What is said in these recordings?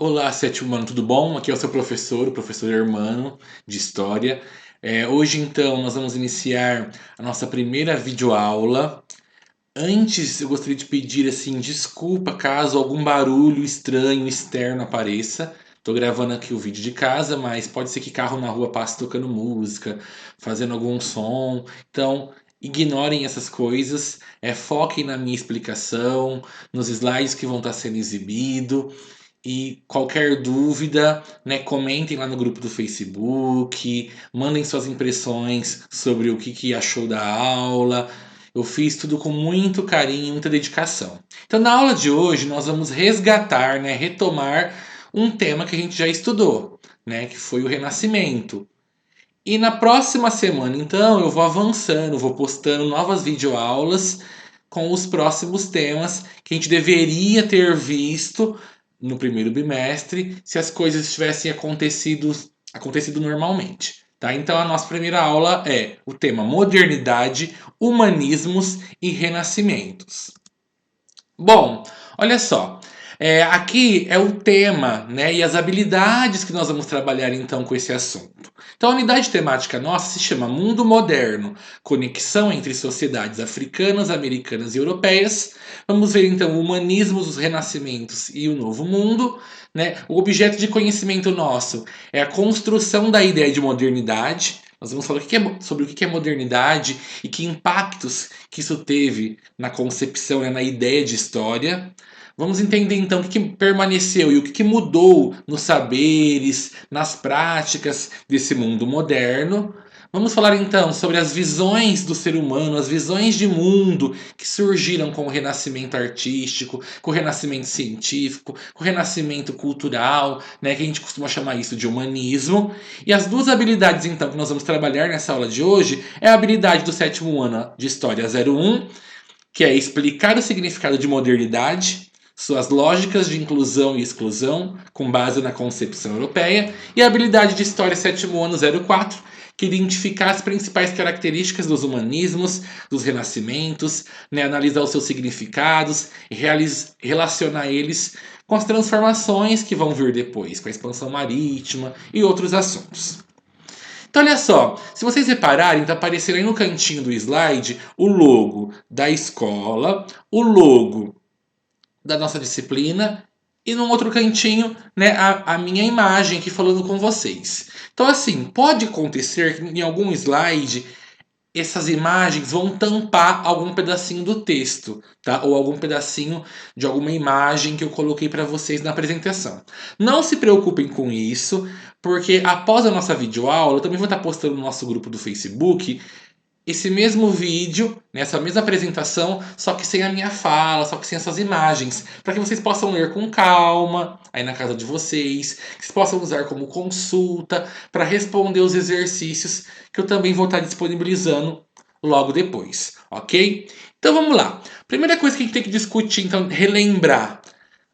Olá, sétimo ano, tudo bom? Aqui é o seu professor, o professor Hermano, de História. Hoje, então, nós vamos iniciar a nossa primeira videoaula. Antes, eu gostaria de pedir, assim, desculpa caso algum barulho estranho externo apareça. Estou gravando aqui o vídeo de casa, mas pode ser que carro na rua passe tocando música, fazendo algum som. Então, ignorem essas coisas, foquem na minha explicação, nos slides que vão estar sendo exibidos. E qualquer dúvida, né, comentem lá no grupo do Facebook, mandem suas impressões sobre o que achou da aula. Eu fiz tudo com muito carinho e muita dedicação. Então, na aula de hoje, nós vamos resgatar, né, retomar um tema que a gente já estudou, né, que foi o Renascimento. E na próxima semana, então, eu vou avançando, vou postando novas videoaulas com os próximos temas que a gente deveria ter visto no primeiro bimestre se as coisas tivessem acontecido normalmente. Tá? Então a nossa primeira aula é o tema modernidade, humanismos e renascimentos. Bom, olha só. Aqui é o tema, né, e as habilidades que nós vamos trabalhar então com esse assunto. Então, a unidade temática nossa se chama Mundo Moderno, conexão entre sociedades africanas, americanas e europeias. Vamos ver então humanismos, os renascimentos e o novo mundo. Né? O objeto de conhecimento nosso é a construção da ideia de modernidade. Nós vamos falar sobre o que é modernidade e que impactos que isso teve na concepção, né, na ideia de história. Vamos entender então o que permaneceu e o que mudou nos saberes, nas práticas desse mundo moderno. Vamos falar então sobre as visões do ser humano, as visões de mundo que surgiram com o renascimento artístico, com o renascimento científico, com o renascimento cultural, né, que a gente costuma chamar isso de humanismo. E as duas habilidades então que nós vamos trabalhar nessa aula de hoje é a habilidade do sétimo ano de História 01, que é explicar o significado de modernidade, suas lógicas de inclusão e exclusão, com base na concepção europeia, e a habilidade de História sétimo ano 04, que identificar as principais características dos humanismos, dos renascimentos, né, analisar os seus significados e relacionar eles com as transformações que vão vir depois, com a expansão marítima e outros assuntos. Então, olha só, se vocês repararem, está aparecendo aí no cantinho do slide o logo da escola, o logo da nossa disciplina e num outro cantinho, né, a minha imagem aqui falando com vocês. Então, assim, pode acontecer que em algum slide essas imagens vão tampar algum pedacinho do texto, tá? Ou algum pedacinho de alguma imagem que eu coloquei para vocês na apresentação. Não se preocupem com isso, porque após a nossa videoaula, eu também vou estar postando no nosso grupo do Facebook esse mesmo vídeo, nessa mesma apresentação, só que sem a minha fala, só que sem essas imagens, para que vocês possam ler com calma, aí na casa de vocês, que vocês possam usar como consulta para responder os exercícios que eu também vou estar disponibilizando logo depois, ok? Então vamos lá. Primeira coisa que a gente tem que discutir, então, relembrar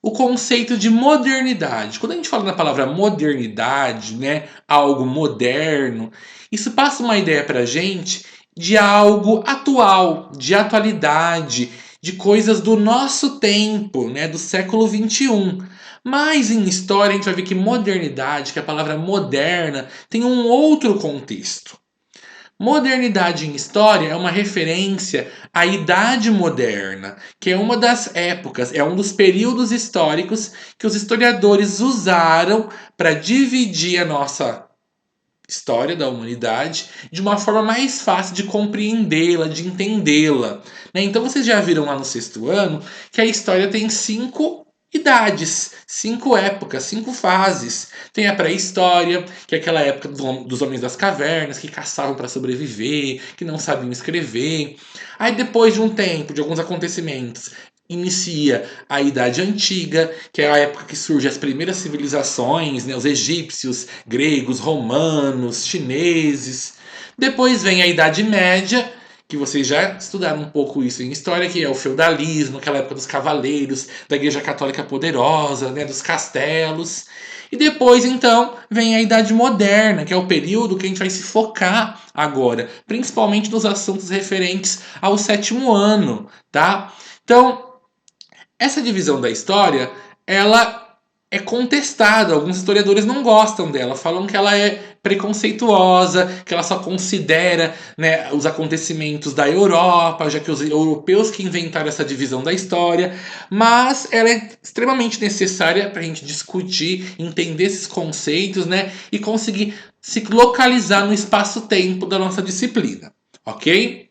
o conceito de modernidade. Quando a gente fala na palavra modernidade, né, algo moderno, isso passa uma ideia para a gente de algo atual, de atualidade, de coisas do nosso tempo, né, do século 21. Mas em história a gente vai ver que modernidade, que a palavra moderna, tem um outro contexto. Modernidade em história é uma referência à Idade Moderna, que é uma das épocas, é um dos períodos históricos que os historiadores usaram para dividir a nossa história da humanidade de uma forma mais fácil de compreendê-la, de entendê-la. Né? Então vocês já viram lá no sexto ano que a história tem 5 idades, 5 épocas, 5 fases. Tem a pré-história, que é aquela época dos homens das cavernas, que caçavam para sobreviver, que não sabiam escrever. Aí depois de um tempo, de alguns acontecimentos, inicia a Idade Antiga, que é a época que surgem as primeiras civilizações, né, os egípcios, gregos, romanos, chineses. Depois vem a Idade Média, que vocês já estudaram um pouco isso em história, que é o feudalismo, aquela época dos cavaleiros, da Igreja Católica poderosa, né, dos castelos. E depois, então, vem a Idade Moderna, que é o período que a gente vai se focar agora, principalmente nos assuntos referentes ao sétimo ano, tá? Então, essa divisão da história, ela é contestada. Alguns historiadores não gostam dela, falam que ela é preconceituosa, que ela só considera, né, os acontecimentos da Europa, já que os europeus que inventaram essa divisão da história. Mas ela é extremamente necessária para a gente discutir, entender esses conceitos, né, e conseguir se localizar no espaço-tempo da nossa disciplina, ok?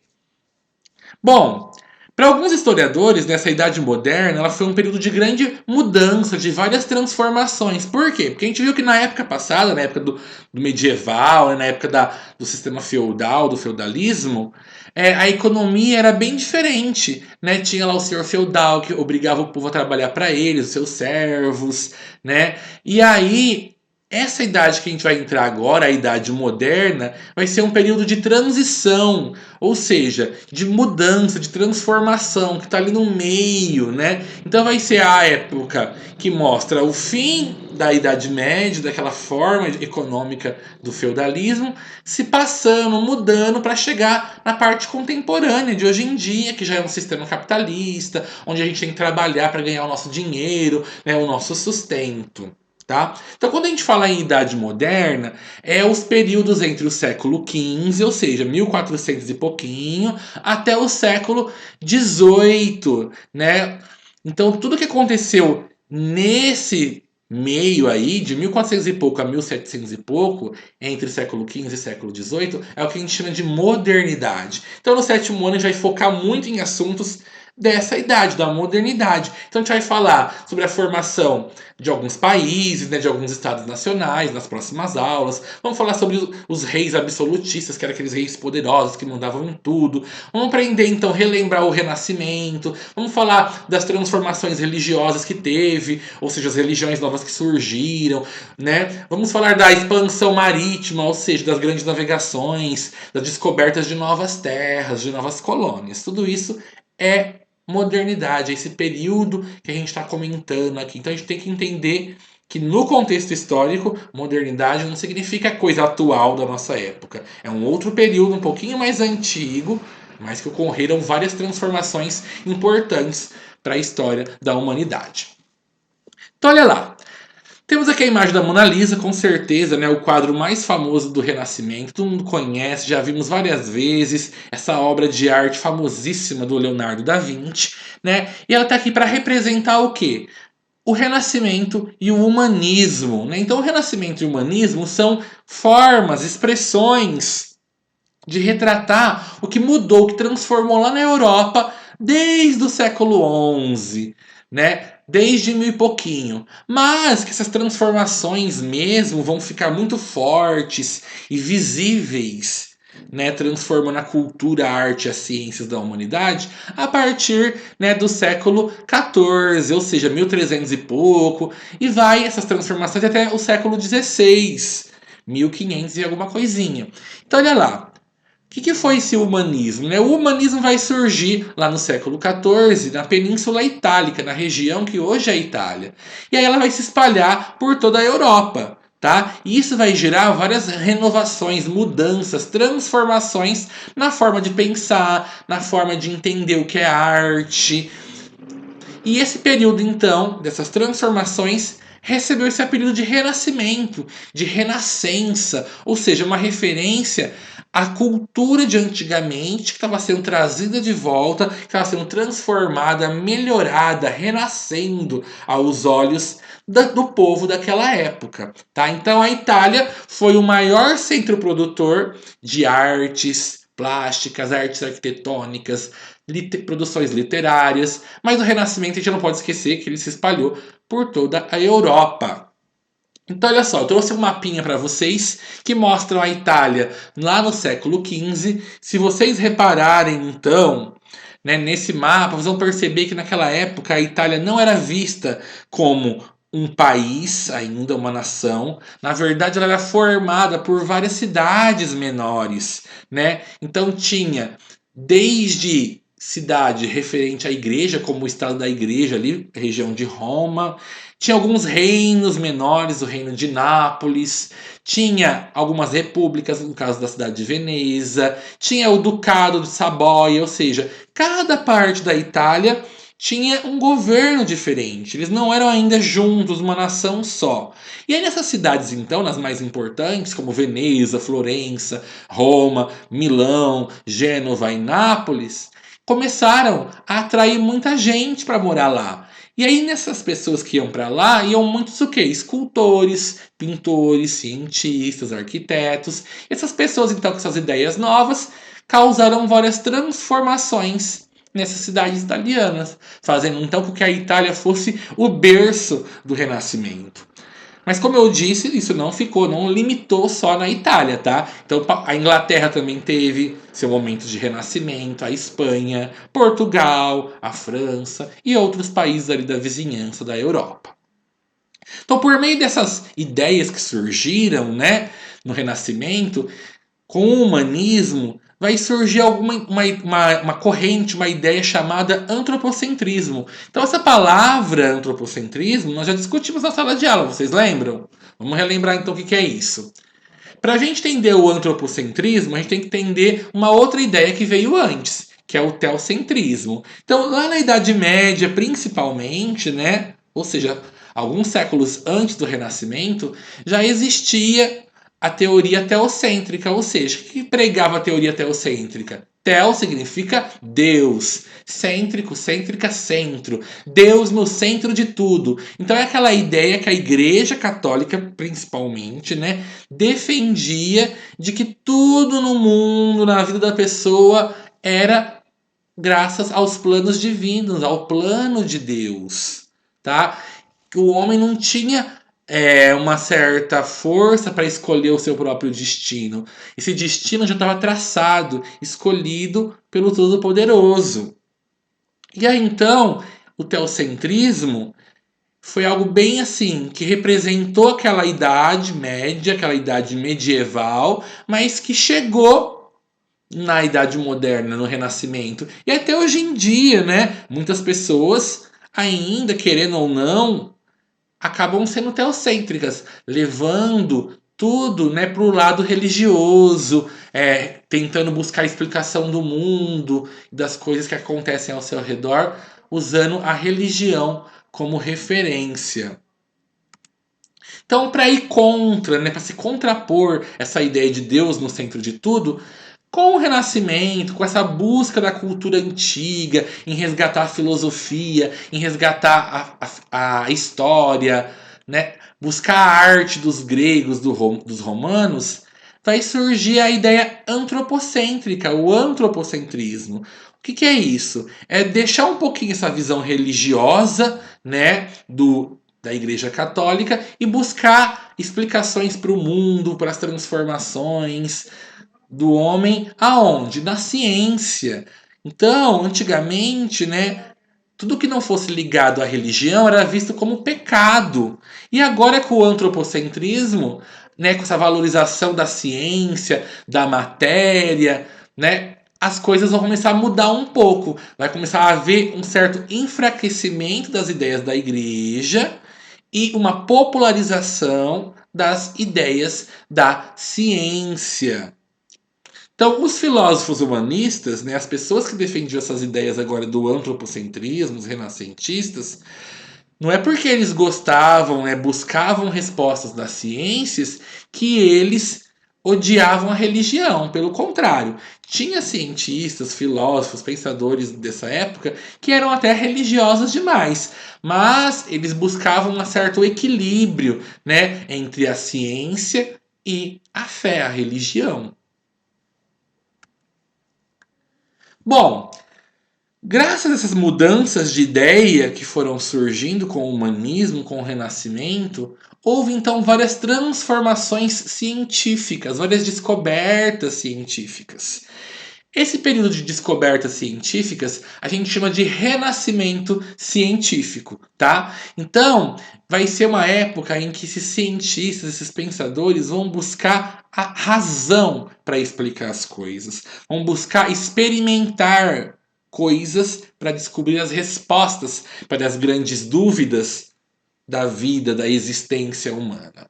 Bom, para alguns historiadores, nessa Idade Moderna, ela foi um período de grande mudança, de várias transformações. Por quê? Porque a gente viu que na época passada, na época do medieval, né, na época do sistema feudal, do feudalismo, a economia era bem diferente. Né? Tinha lá o senhor feudal que obrigava o povo a trabalhar para ele, os seus servos. Né? E aí essa idade que a gente vai entrar agora, a idade moderna, vai ser um período de transição, ou seja, de mudança, de transformação, que está ali no meio, né? Então vai ser a época que mostra o fim da Idade Média, daquela forma econômica do feudalismo, se passando, mudando para chegar na parte contemporânea de hoje em dia, que já é um sistema capitalista, onde a gente tem que trabalhar para ganhar o nosso dinheiro, né, o nosso sustento. Tá? Então, quando a gente fala em Idade Moderna, é os períodos entre o século XV, ou seja, 1400 e pouquinho, até o século XVIII, né? Então, tudo que aconteceu nesse meio aí, de 1400 e pouco a 1700 e pouco, entre século XV e século XVIII, é o que a gente chama de modernidade. Então, no sétimo ano, a gente vai focar muito em assuntos dessa idade, da modernidade. Então, a gente vai falar sobre a formação de alguns países, né, de alguns estados nacionais, nas próximas aulas. Vamos falar sobre os reis absolutistas, que eram aqueles reis poderosos que mandavam em tudo. Vamos aprender, então, relembrar o Renascimento. Vamos falar das transformações religiosas que teve, ou seja, as religiões novas que surgiram. Né? Vamos falar da expansão marítima, ou seja, das grandes navegações, das descobertas de novas terras, de novas colônias. Tudo isso é modernidade, esse período que a gente está comentando aqui. Então a gente tem que entender que no contexto histórico, modernidade não significa coisa atual da nossa época. É um outro período um pouquinho mais antigo, mas que ocorreram várias transformações importantes para a história da humanidade. Então olha lá, temos aqui a imagem da Mona Lisa, com certeza, né, o quadro mais famoso do Renascimento. Todo mundo conhece, já vimos várias vezes essa obra de arte famosíssima do Leonardo da Vinci, né? E ela está aqui para representar o quê? O Renascimento e o humanismo, né? Então, o Renascimento e o humanismo são formas, expressões de retratar o que mudou, o que transformou lá na Europa desde o século XI, né? Desde mil e pouquinho. Mas que essas transformações mesmo vão ficar muito fortes e visíveis, né? Transformando a cultura, a arte e as ciências da humanidade a partir, né, do século XIV, ou seja, 1300 e pouco, e vai essas transformações até o século XVI, 1500 e alguma coisinha. Então, olha lá. O que foi esse humanismo? Né? O humanismo vai surgir lá no século XIV, na Península Itálica, na região que hoje é a Itália. E aí ela vai se espalhar por toda a Europa. Tá? E isso vai gerar várias renovações, mudanças, transformações na forma de pensar, na forma de entender o que é arte. E esse período, então, dessas transformações, recebeu esse apelido de renascimento, de renascença, ou seja, uma referência à cultura de antigamente que estava sendo trazida de volta, que estava sendo transformada, melhorada, renascendo aos olhos do povo daquela época. Tá? Então a Itália foi o maior centro produtor de artes plásticas, artes arquitetônicas, produções literárias, mas o Renascimento a gente não pode esquecer que ele se espalhou por toda a Europa. Então, olha só, eu trouxe um mapinha para vocês que mostram a Itália lá no século XV. Se vocês repararem, então, né, nesse mapa, vocês vão perceber que naquela época a Itália não era vista como um país, ainda uma nação. Na verdade, ela era formada por várias cidades menores, né? Então tinha desde cidade referente à igreja, como o estado da igreja ali, região de Roma. Tinha alguns reinos menores, o reino de Nápoles. Tinha algumas repúblicas, no caso da cidade de Veneza. Tinha o ducado de Saboia, ou seja, cada parte da Itália tinha um governo diferente. Eles não eram ainda juntos, uma nação só. E aí nessas cidades, então, nas mais importantes, como Veneza, Florença, Roma, Milão, Gênova e Nápoles, começaram a atrair muita gente para morar lá. E aí nessas pessoas que iam para lá, iam muitos o quê? Escultores, pintores, cientistas, arquitetos. Essas pessoas, então, com essas ideias novas, causaram várias transformações nessas cidades italianas, fazendo então com que a Itália fosse o berço do Renascimento. Mas como eu disse, isso não ficou, não limitou só na Itália, tá? Então a Inglaterra também teve seu momento de renascimento, a Espanha, Portugal, a França e outros países ali da vizinhança da Europa. Então, por meio dessas ideias que surgiram, né, no Renascimento, com o humanismo, vai surgir uma corrente, uma ideia chamada antropocentrismo. Então, essa palavra antropocentrismo nós já discutimos na sala de aula, vocês lembram? Vamos relembrar então o que é isso. Para a gente entender o antropocentrismo, a gente tem que entender uma outra ideia que veio antes, que é o teocentrismo. Então, lá na Idade Média, principalmente, né? Ou seja, alguns séculos antes do Renascimento, já existia a teoria teocêntrica, ou seja, o que pregava a teoria teocêntrica? Teo significa Deus, cêntrico, cêntrica, centro, Deus no centro de tudo. Então é aquela ideia que a Igreja Católica, principalmente, né, defendia de que tudo no mundo, na vida da pessoa, era graças aos planos divinos, ao plano de Deus, tá? Que o homem não tinha uma certa força para escolher o seu próprio destino. Esse destino já estava traçado, escolhido pelo Todo-Poderoso. E aí então, o teocentrismo foi algo bem assim, que representou aquela idade média, aquela idade medieval, mas que chegou na idade moderna, no Renascimento. E até hoje em dia, né? Muitas pessoas, ainda querendo ou não, acabam sendo teocêntricas, levando tudo, né, para o lado religioso, tentando buscar a explicação do mundo, das coisas que acontecem ao seu redor, usando a religião como referência. Então, para ir contra, né, para se contrapor essa ideia de Deus no centro de tudo, com o Renascimento, com essa busca da cultura antiga, em resgatar a filosofia, em resgatar a história, né, buscar a arte dos gregos, dos romanos, vai surgir a ideia antropocêntrica, o antropocentrismo. O que é isso? É deixar um pouquinho essa visão religiosa, né, da Igreja Católica e buscar explicações para o mundo, para as transformações do homem aonde? Na ciência. Então, antigamente, né, tudo que não fosse ligado à religião era visto como pecado. E agora com o antropocentrismo, né, com essa valorização da ciência, da matéria, né, as coisas vão começar a mudar um pouco. Vai começar a haver um certo enfraquecimento das ideias da igreja e uma popularização das ideias da ciência. Então, os filósofos humanistas, né, as pessoas que defendiam essas ideias agora do antropocentrismo, os renascentistas, não é porque eles gostavam, né, buscavam respostas das ciências que eles odiavam a religião. Pelo contrário, tinha cientistas, filósofos, pensadores dessa época que eram até religiosos demais, mas eles buscavam um certo equilíbrio, né, entre a ciência e a fé, a religião. Bom, graças a essas mudanças de ideia que foram surgindo com o humanismo, com o Renascimento, houve então várias transformações científicas, várias descobertas científicas. Esse período de descobertas científicas a gente chama de renascimento científico, tá? Então, vai ser uma época em que esses cientistas, esses pensadores vão buscar a razão para explicar as coisas, vão buscar experimentar coisas para descobrir as respostas para as grandes dúvidas da vida, da existência humana.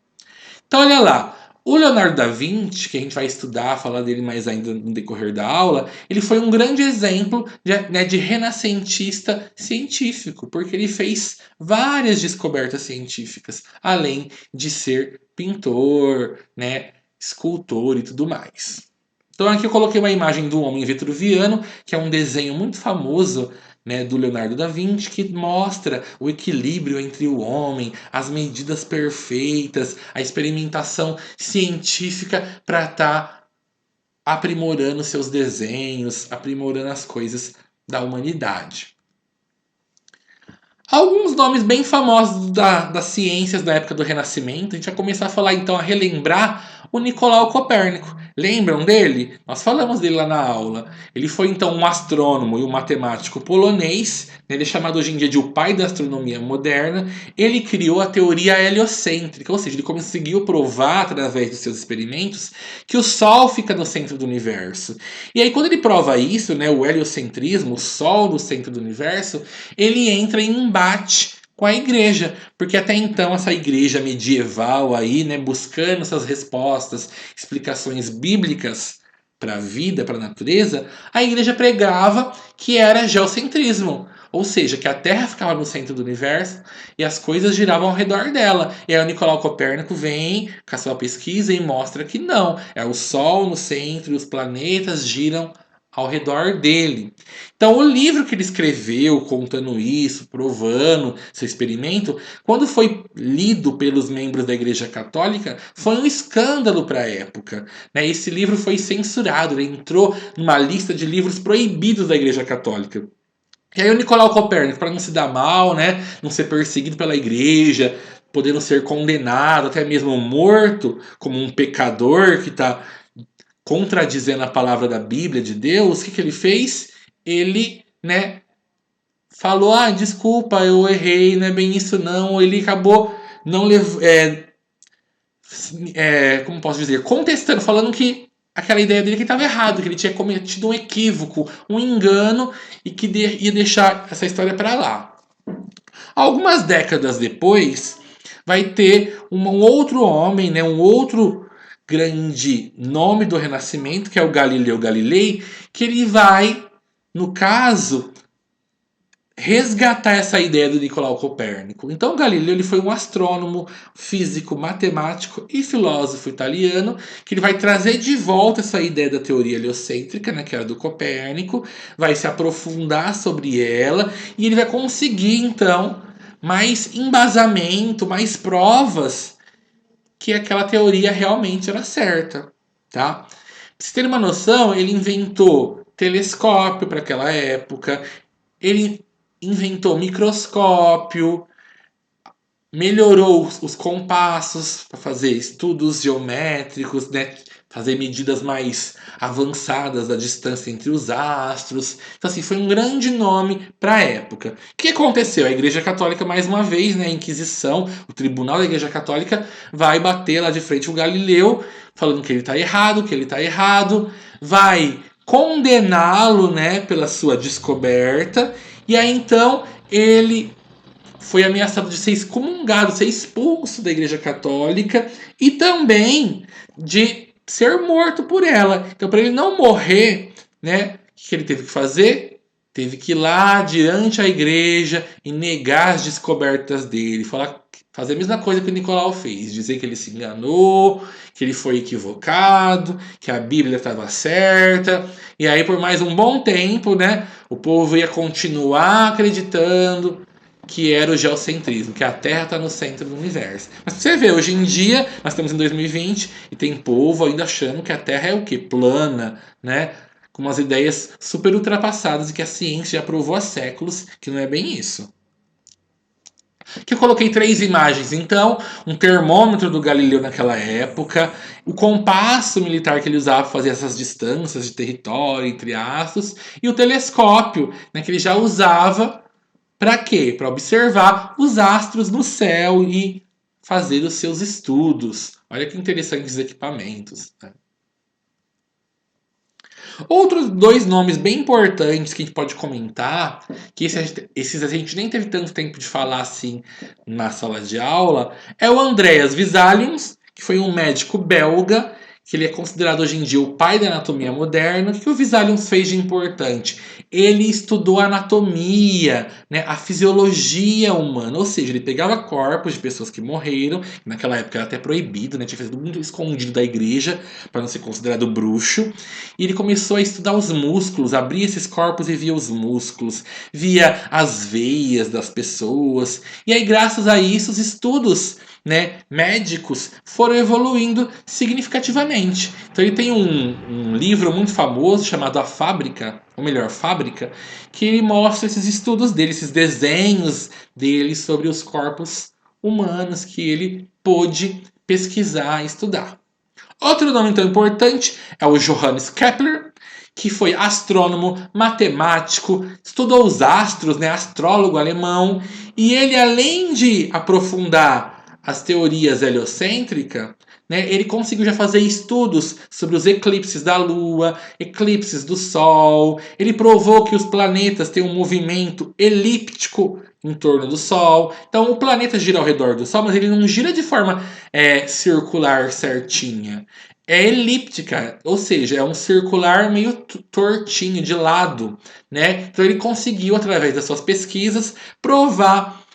Então, olha lá. O Leonardo da Vinci, que a gente vai estudar, falar dele mais ainda no decorrer da aula, ele foi um grande exemplo de renascentista científico, porque ele fez várias descobertas científicas, além de ser pintor, né, escultor e tudo mais. Então aqui eu coloquei uma imagem do homem vitruviano, que é um desenho muito famoso, né, do Leonardo da Vinci, que mostra o equilíbrio entre o homem, as medidas perfeitas, a experimentação científica para estar aprimorando seus desenhos, aprimorando as coisas da humanidade. Alguns nomes bem famosos das ciências da época do Renascimento, a gente vai começar a falar então, a relembrar o Nicolau Copérnico. Lembram dele? Nós falamos dele lá na aula. Ele foi então um astrônomo e um matemático polonês, né? Ele é chamado hoje em dia de o pai da astronomia moderna. Ele criou a teoria heliocêntrica, ou seja, ele conseguiu provar através dos seus experimentos que o Sol fica no centro do universo. E aí quando ele prova isso, né, o heliocentrismo, o Sol no centro do universo, ele entra em embate com a igreja, porque até então essa igreja medieval aí, né, buscando essas respostas, explicações bíblicas para a vida, para a natureza, a igreja pregava que era geocentrismo, ou seja, que a Terra ficava no centro do universo e as coisas giravam ao redor dela. E aí o Nicolau Copérnico vem com a sua pesquisa e mostra que não, é o Sol no centro e os planetas giram ao redor dele. Então, o livro que ele escreveu contando isso, provando seu experimento, quando foi lido pelos membros da Igreja Católica, foi um escândalo para a época. Né? Esse livro foi censurado, ele entrou numa lista de livros proibidos da Igreja Católica. E aí o Nicolau Copérnico, para não se dar mal, né, não ser perseguido pela igreja, podendo ser condenado, até mesmo morto, como um pecador que está contradizendo a palavra da Bíblia de Deus, o que ele fez? Ele, né, falou: ah, desculpa, eu errei, não é bem isso não. Ele acabou não como posso dizer, contestando, falando que aquela ideia dele que estava errado, que ele tinha cometido um equívoco, um engano e que ia deixar essa história para lá. Algumas décadas depois, vai ter um outro homem, né, um outro grande nome do Renascimento, que é o Galileu Galilei, que ele vai, no caso, resgatar essa ideia do Nicolau Copérnico. Então, Galileu ele foi um astrônomo, físico, matemático e filósofo italiano que ele vai trazer de volta essa ideia da teoria heliocêntrica, né, que era do Copérnico, vai se aprofundar sobre ela e ele vai conseguir então mais embasamento, mais provas que aquela teoria realmente era certa, tá? Pra vocês terem uma noção, ele inventou telescópio para aquela época, ele inventou microscópio, melhorou os compassos para fazer estudos geométricos, né? Fazer medidas mais avançadas da distância entre os astros. Então, assim, foi um grande nome para a época. O que aconteceu? A Igreja Católica, mais uma vez, né, a Inquisição, o Tribunal da Igreja Católica, vai bater lá de frente o Galileu, falando que ele está errado, vai condená-lo, né, pela sua descoberta, e aí então ele foi ameaçado de ser excomungado, ser expulso da Igreja Católica e também de ser morto por ela. Então, para ele não morrer, né, o que ele teve que fazer? Teve que ir lá diante a igreja e negar as descobertas dele, fazer a mesma coisa que o Nicolau fez, dizer que ele se enganou, que ele foi equivocado, que a Bíblia estava certa. E aí, por mais um bom tempo, né, o povo ia continuar acreditando que era o geocentrismo, que a Terra está no centro do universo. Mas você vê, hoje em dia, nós estamos em 2020 e tem povo ainda achando que a Terra é o quê? Plana, né? Com umas ideias super ultrapassadas e que a ciência já provou há séculos que não é bem isso. Aqui eu coloquei 3 imagens, então, um termômetro do Galileu naquela época, o compasso militar que ele usava para fazer essas distâncias de território entre astros, e o telescópio, né, que ele já usava para quê? Para observar os astros no céu e fazer os seus estudos. Olha que interessantes equipamentos. Né? Outros 2 nomes bem importantes que a gente pode comentar, que esses a gente nem teve tanto tempo de falar assim na sala de aula, é o Andreas Vesalius, que foi um médico belga, que ele é considerado hoje em dia o pai da anatomia moderna. O que o Vesalius fez de importante? Ele estudou a anatomia, né, a fisiologia humana, ou seja, ele pegava corpos de pessoas que morreram, que naquela época era até proibido, né, tinha que fazer tudo muito escondido da igreja, para não ser considerado bruxo, e ele começou a estudar os músculos, abria esses corpos e via os músculos, via as veias das pessoas, e aí graças a isso os estudos, né, médicos foram evoluindo significativamente. Então ele tem um livro muito famoso chamado A Fábrica, ou melhor, Fábrica, que ele mostra esses estudos dele, esses desenhos dele sobre os corpos humanos que ele pôde pesquisar e estudar. Outro nome então importante é o Johannes Kepler, que foi astrônomo, matemático, estudou os astros, né, astrólogo alemão, e ele, além de aprofundar as teorias heliocêntricas, né, ele conseguiu já fazer estudos sobre os eclipses da Lua, eclipses do Sol. Ele provou que os planetas têm um movimento elíptico em torno do Sol. Então, o planeta gira ao redor do Sol, mas ele não gira de forma circular certinha. É elíptica, ou seja, é um circular meio tortinho, de lado, né? Então ele conseguiu, através das suas pesquisas, provar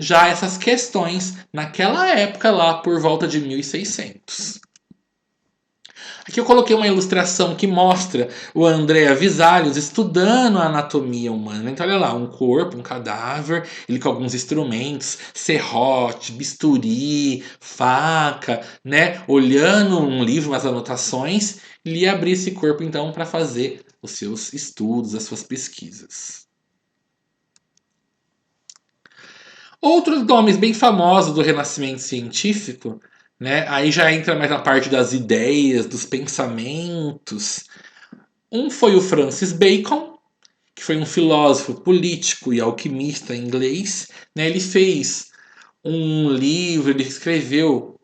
já essas questões naquela época lá por volta de 1600. Aqui eu coloquei uma ilustração que mostra o Andrea Vesalius estudando a anatomia humana. Então olha lá, um corpo, um cadáver, ele com alguns instrumentos, serrote, bisturi, faca, né? Olhando um livro, umas anotações, ele ia abrir esse corpo então para fazer os seus estudos, as suas pesquisas. Outros nomes bem famosos do Renascimento científico, né? Aí já entra mais na parte das ideias, dos pensamentos. Um foi o Francis Bacon, que foi um filósofo político e alquimista inglês. Né? Ele fez um livro, ele escreveu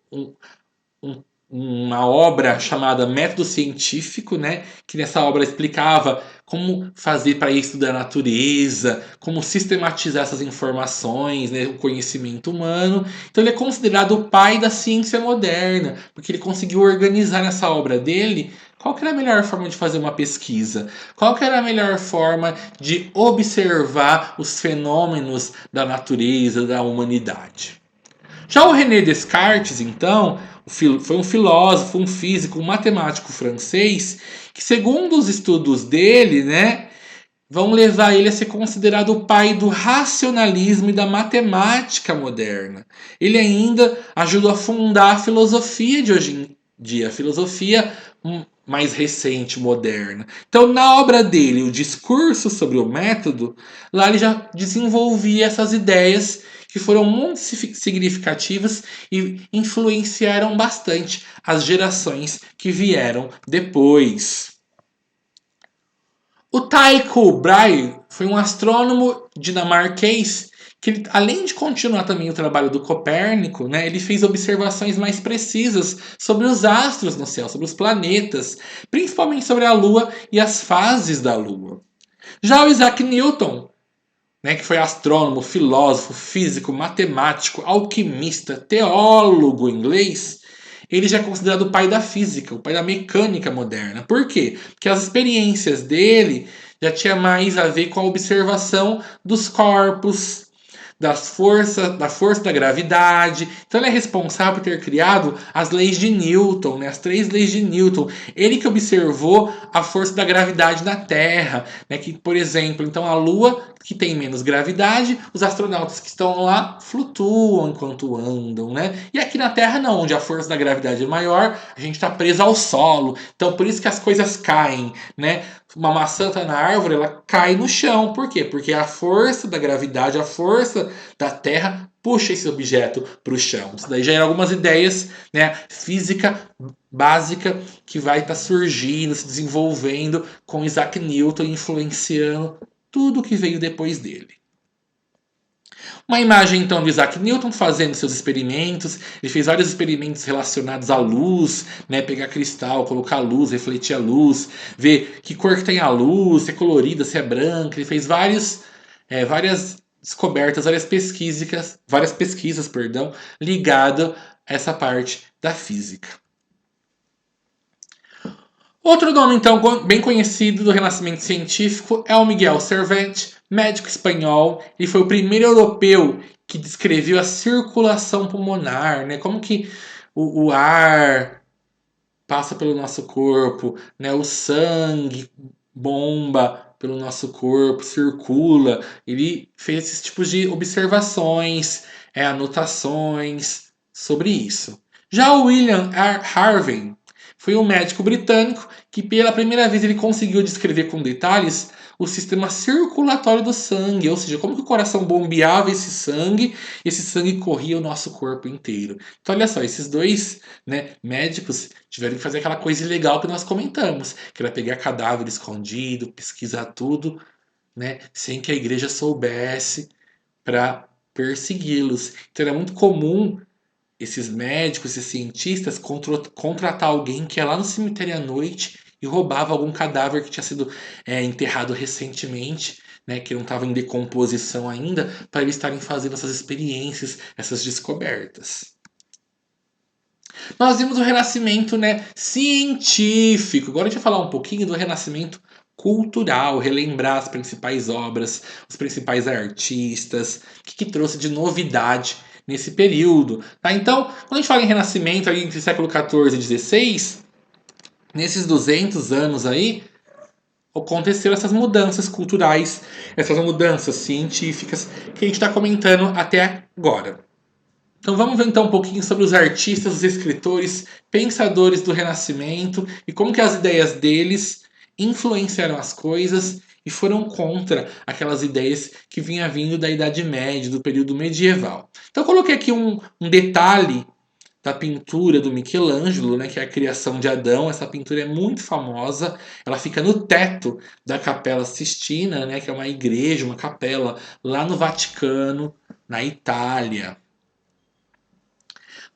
uma obra chamada Método Científico, né? Que nessa obra explicava como fazer para estudar a natureza, como sistematizar essas informações, né? O conhecimento humano. Então ele é considerado o pai da ciência moderna, porque ele conseguiu organizar nessa obra dele qual que era a melhor forma de fazer uma pesquisa, qual que era a melhor forma de observar os fenômenos da natureza, da humanidade. Já o René Descartes, então, foi um filósofo, um físico, um matemático francês que, segundo os estudos dele, né, vão levar ele a ser considerado o pai do racionalismo e da matemática moderna. Ele ainda ajudou a fundar a filosofia de hoje em dia, a filosofia mais recente, moderna. Então, na obra dele, o discurso sobre o método, lá ele já desenvolvia essas ideias que foram muito significativas e influenciaram bastante as gerações que vieram depois. O Tycho Brahe foi um astrônomo dinamarquês que, ele, além de continuar também o trabalho do Copérnico, né, ele fez observações mais precisas sobre os astros no céu, sobre os planetas, principalmente sobre a Lua e as fases da Lua. Já o Isaac Newton, né, que foi astrônomo, filósofo, físico, matemático, alquimista, teólogo inglês, ele já é considerado o pai da física, o pai da mecânica moderna. Por quê? Porque as experiências dele já tinha mais a ver com a observação dos corpos, da força da gravidade. Então ele é responsável por ter criado as leis de Newton, né? As 3 leis de Newton. Ele que observou a força da gravidade na Terra, né? Que, por exemplo, então a Lua, que tem menos gravidade, os astronautas que estão lá flutuam enquanto andam, né? E aqui na Terra não, onde a força da gravidade é maior, a gente está preso ao solo. Então por isso que as coisas caem, né? Uma maçã está na árvore, ela cai no chão. Por quê? Porque a força da gravidade, a força da Terra puxa esse objeto para o chão. Isso daí já eram algumas ideias, né, física básica que vai estar surgindo, se desenvolvendo com Isaac Newton, influenciando tudo que veio depois dele. Uma imagem então de Isaac Newton fazendo seus experimentos. Ele fez vários experimentos relacionados à luz, né? Pegar cristal, colocar luz, refletir a luz, ver que cor que tem a luz, se é colorida, se é branca. Ele fez várias descobertas, várias pesquisas, perdão, ligado essa parte da física. Outro nome, então, bem conhecido do Renascimento científico é o Miguel Servet, médico espanhol. Ele foi o primeiro europeu que descreveu a circulação pulmonar, né? Como que o ar passa pelo nosso corpo, né? O sangue bomba pelo nosso corpo, circula. Ele fez esses tipos de observações, anotações sobre isso. Já o William Harvey foi um médico britânico que pela primeira vez ele conseguiu descrever com detalhes o sistema circulatório do sangue, ou seja, como que o coração bombeava esse sangue corria o nosso corpo inteiro. Então olha só, esses dois, né, médicos tiveram que fazer aquela coisa ilegal que nós comentamos, que era pegar cadáver escondido, pesquisar tudo, né, sem que a igreja soubesse para persegui-los. Então era muito comum esses médicos, esses cientistas contratar alguém que ia lá no cemitério à noite e roubava algum cadáver que tinha sido enterrado recentemente, né, que não estava em decomposição ainda, para eles estarem fazendo essas experiências, essas descobertas. Nós vimos o renascimento, né, científico. Agora a gente vai falar um pouquinho do renascimento cultural, relembrar as principais obras, os principais artistas, o que trouxe de novidade nesse período. Tá? Então, quando a gente fala em renascimento ali entre século XIV e XVI, nesses 200 anos aí, aconteceram essas mudanças culturais, essas mudanças científicas que a gente está comentando até agora. Então vamos ver então um pouquinho sobre os artistas, os escritores, pensadores do Renascimento e como que as ideias deles influenciaram as coisas e foram contra aquelas ideias que vinha vindo da Idade Média, do período medieval. Então eu coloquei aqui um detalhe da pintura do Michelangelo, né, que é a criação de Adão. Essa pintura é muito famosa. Ela fica no teto da Capela Sistina, né, que é uma igreja, uma capela lá no Vaticano, na Itália.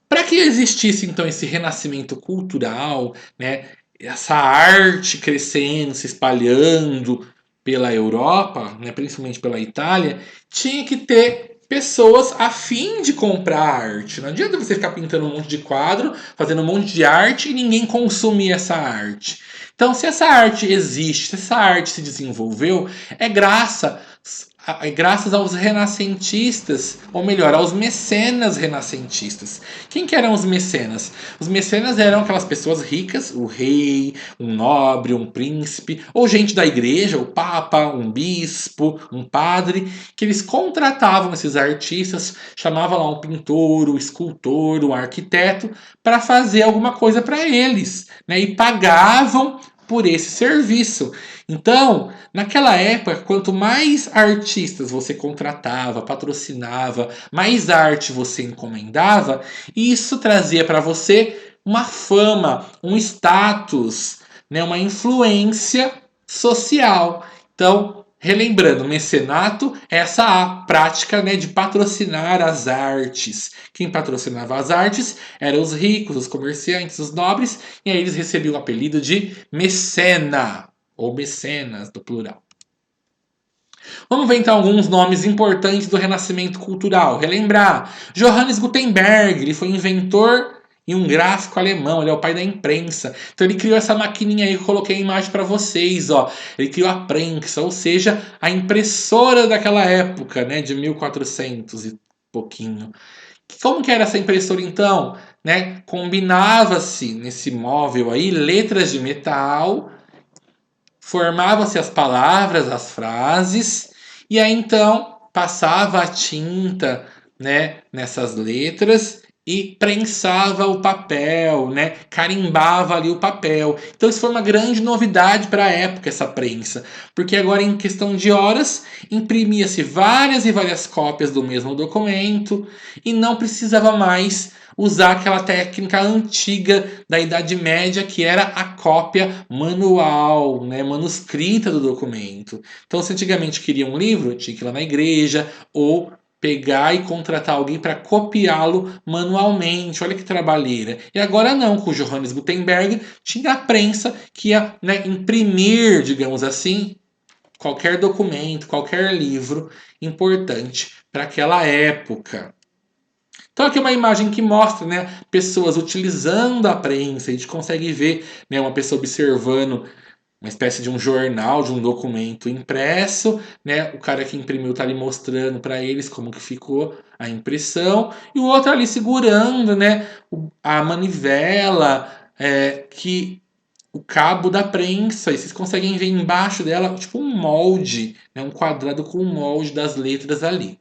Para que existisse então esse renascimento cultural, né, essa arte crescendo, se espalhando pela Europa, né, principalmente pela Itália, tinha que ter pessoas a fim de comprar arte. Não adianta você ficar pintando um monte de quadro, fazendo um monte de arte e ninguém consumir essa arte. Então, se essa arte existe, se essa arte se desenvolveu, graças aos renascentistas, ou melhor, aos mecenas renascentistas. Quem que eram os mecenas? Os mecenas eram aquelas pessoas ricas, o rei, um nobre, um príncipe, ou gente da igreja, o papa, um bispo, um padre, que eles contratavam esses artistas, chamavam lá um pintor, um escultor, um arquiteto, para fazer alguma coisa para eles, né? E pagavam por esse serviço. Então, naquela época, quanto mais artistas você contratava, patrocinava, mais arte você encomendava, isso trazia para você uma fama, um status, né, uma influência social. Então, relembrando, mecenato é essa prática, né, de patrocinar as artes. Quem patrocinava as artes eram os ricos, os comerciantes, os nobres, e aí eles recebiam o apelido de mecena ou mecenas, do plural. Vamos ver então alguns nomes importantes do Renascimento Cultural. Relembrar, Johannes Gutenberg, ele foi inventor e um gráfico alemão, ele é o pai da imprensa. Então ele criou essa maquininha aí que eu coloquei a imagem para vocês, ó. Ele criou a prensa, ou seja, a impressora daquela época, né, de 1400 e pouquinho. Como que era essa impressora então? Né? Combinava-se nesse móvel aí letras de metal, formavam-se as palavras, as frases, e aí então passava a tinta, né, nessas letras e prensava o papel, né, carimbava ali o papel. Então isso foi uma grande novidade para a época, essa prensa, porque agora em questão de horas imprimia-se várias e várias cópias do mesmo documento e não precisava mais usar aquela técnica antiga da Idade Média, que era a cópia manual, né, manuscrita do documento. Então, se antigamente queria um livro, tinha que ir lá na igreja ou pegar e contratar alguém para copiá-lo manualmente. Olha que trabalheira. E agora não, com o Johannes Gutenberg tinha a prensa que ia, né, imprimir, digamos assim, qualquer documento, qualquer livro importante para aquela época. Então aqui é uma imagem que mostra, né, pessoas utilizando a prensa. A gente consegue ver, né, uma pessoa observando uma espécie de um jornal, de um documento impresso, né? O cara que imprimiu tá ali mostrando para eles como que ficou a impressão e o outro ali segurando, né, a manivela, que o cabo da prensa, e vocês conseguem ver embaixo dela tipo um molde, né, um quadrado com um molde das letras ali.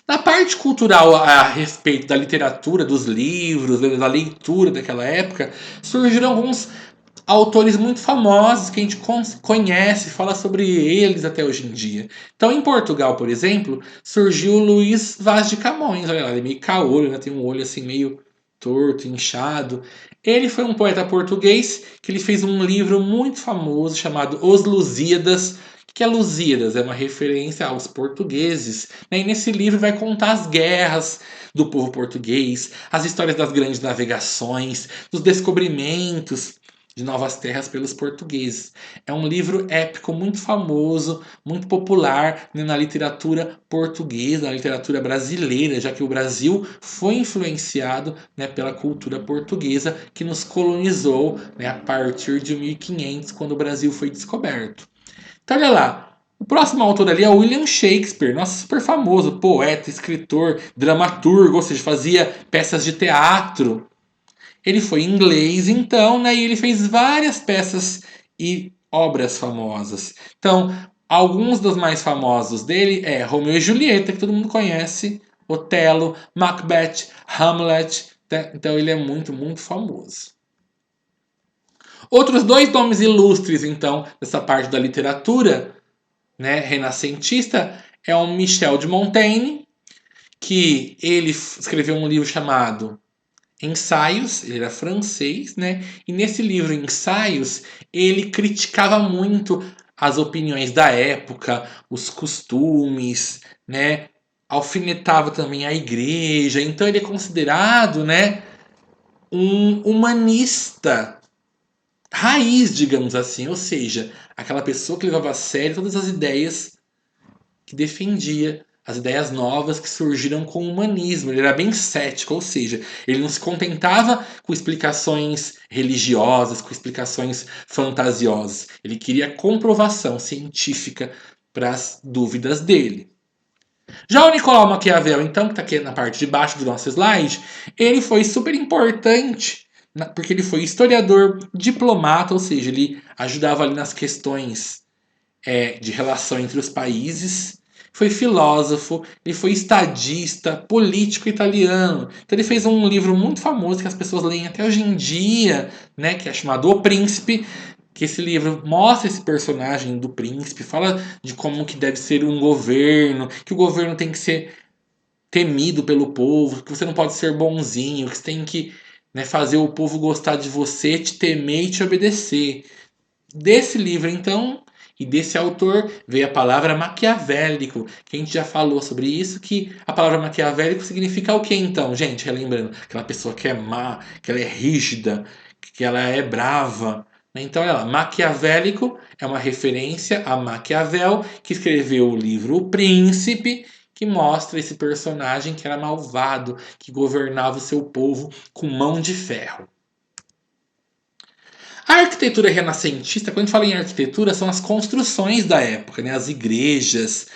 Na parte cultural a respeito da literatura, dos livros, da leitura daquela época, surgiram alguns autores muito famosos que a gente conhece, fala sobre eles até hoje em dia. Então, em Portugal, por exemplo, surgiu o Luís Vaz de Camões. Olha lá, ele é meio caolho, né? Tem um olho assim meio torto, inchado. Ele foi um poeta português que ele fez um livro muito famoso chamado Os Lusíadas. O que é Lusíadas? É uma referência aos portugueses. Né? E nesse livro vai contar as guerras do povo português, as histórias das grandes navegações, dos descobrimentos de novas terras pelos portugueses. É um livro épico muito famoso, muito popular, né, na literatura portuguesa, na literatura brasileira, já que o Brasil foi influenciado, né, pela cultura portuguesa que nos colonizou, né, a partir de 1500, quando o Brasil foi descoberto. Então olha lá, o próximo autor ali é o William Shakespeare, nossa, super famoso, poeta, escritor, dramaturgo, ou seja, fazia peças de teatro. Ele foi inglês, então, né, e ele fez várias peças e obras famosas. Então, alguns dos mais famosos dele é Romeu e Julieta, que todo mundo conhece, Otelo, Macbeth, Hamlet. Né? Então, ele é muito, muito famoso. Outros dois nomes ilustres, então, dessa parte da literatura, né, renascentista, é o Michel de Montaigne, que ele escreveu um livro chamado Ensaios, ele era francês, né? E nesse livro Ensaios, ele criticava muito as opiniões da época, os costumes, né? Alfinetava também a igreja. Então ele é considerado, né, um humanista raiz, digamos assim, ou seja, aquela pessoa que levava a sério todas as ideias que defendia as ideias novas que surgiram com o humanismo. Ele era bem cético, ou seja, ele não se contentava com explicações religiosas, com explicações fantasiosas. Ele queria comprovação científica para as dúvidas dele. Já o Nicolau Maquiavel, então, que está aqui na parte de baixo do nosso slide, ele foi super importante, porque ele foi historiador, diplomata, ou seja, ele ajudava ali nas questões de relação entre os países. Foi filósofo, ele foi estadista, político italiano. Então ele fez um livro muito famoso que as pessoas leem até hoje em dia, né, que é chamado O Príncipe, que esse livro mostra esse personagem do príncipe, fala de como que deve ser um governo, que o governo tem que ser temido pelo povo, que você não pode ser bonzinho, que você tem que, né, fazer o povo gostar de você, te temer e te obedecer. Desse livro, então, e desse autor, veio a palavra maquiavélico, que a gente já falou sobre isso, que a palavra maquiavélico significa o que então, gente? Relembrando, aquela pessoa que é má, que ela é rígida, que ela é brava. Né? Então, ela, maquiavélico é uma referência a Maquiavel, que escreveu o livro O Príncipe, que mostra esse personagem que era malvado, que governava o seu povo com mão de ferro. A arquitetura renascentista, quando a gente fala em arquitetura, são as construções da época, né? As igrejas,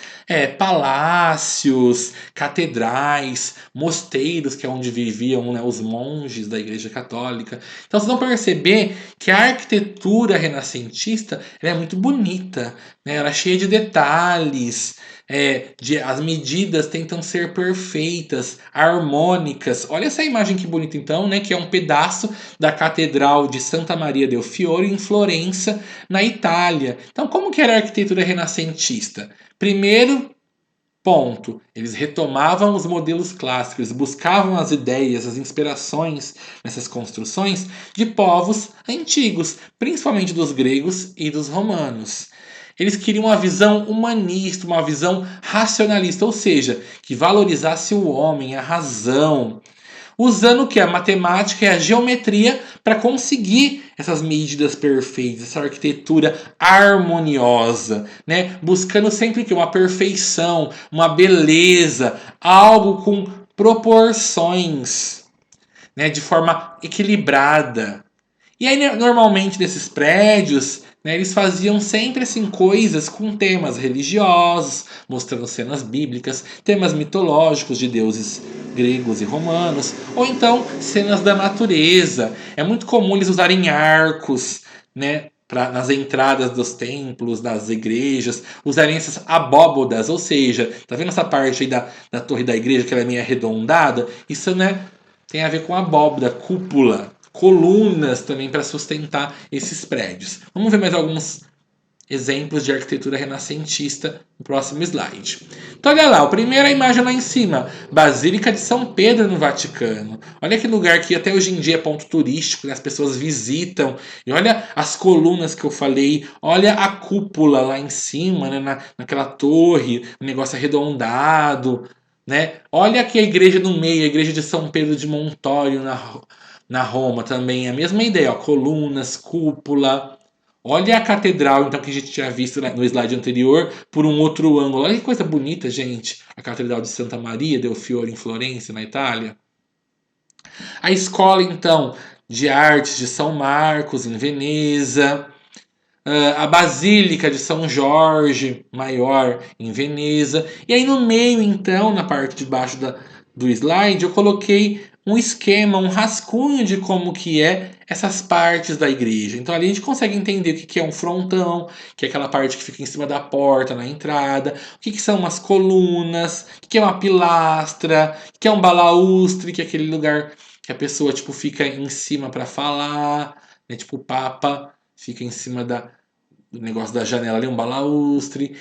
palácios, catedrais, mosteiros, que é onde viviam, né, os monges da Igreja Católica. Então vocês vão perceber que a arquitetura renascentista ela é muito bonita, né? Ela é cheia de detalhes, as medidas tentam ser perfeitas, harmônicas. Olha essa imagem que bonita então, né? Que é um pedaço da Catedral de Santa Maria del Fiore em Florença, na Itália. Então, como que era a arquitetura renascentista? Primeiro ponto, eles retomavam os modelos clássicos, buscavam as ideias, as inspirações nessas construções de povos antigos, principalmente dos gregos e dos romanos. Eles queriam uma visão humanista, uma visão racionalista, ou seja, que valorizasse o homem, a razão, usando o que? A matemática e a geometria para conseguir essas medidas perfeitas, essa arquitetura harmoniosa, né? Buscando sempre que uma perfeição, uma beleza, algo com proporções, né? De forma equilibrada. E aí, normalmente, nesses prédios, né, eles faziam sempre assim, coisas com temas religiosos, mostrando cenas bíblicas, temas mitológicos de deuses gregos e romanos, ou então cenas da natureza. É muito comum eles usarem arcos, né, nas entradas dos templos, das igrejas, usarem essas abóbodas, ou seja, tá vendo essa parte aí da torre da igreja que ela é meio arredondada? Isso, né, tem a ver com abóboda, cúpula, colunas também para sustentar esses prédios. Vamos ver mais alguns exemplos de arquitetura renascentista no próximo slide. Então olha lá, a primeira imagem lá em cima, Basílica de São Pedro no Vaticano. Olha que lugar que até hoje em dia é ponto turístico, né? As pessoas visitam. E olha as colunas que eu falei, olha a cúpula lá em cima, né? Naquela torre, um negócio arredondado. Né? Olha aqui a igreja no meio, a igreja de São Pedro de Montório na Roma também. A mesma ideia, ó, colunas, cúpula. Olha a catedral, então, que a gente tinha visto no slide anterior, por um outro ângulo. Olha que coisa bonita, gente. A Catedral de Santa Maria del Fiore, em Florença, na Itália. A escola, então, de artes de São Marcos, em Veneza. A Basílica de São Jorge Maior, em Veneza. E aí no meio, então, na parte de baixo do slide, eu coloquei um esquema, um rascunho de como que é essas partes da igreja. Então ali a gente consegue entender o que é um frontão, que é aquela parte que fica em cima da porta, na entrada, o que são umas colunas, o que é uma pilastra, o que é um balaústre, que é aquele lugar que a pessoa tipo fica em cima para falar, né? Tipo o Papa fica em cima do negócio da janela ali, um balaústre.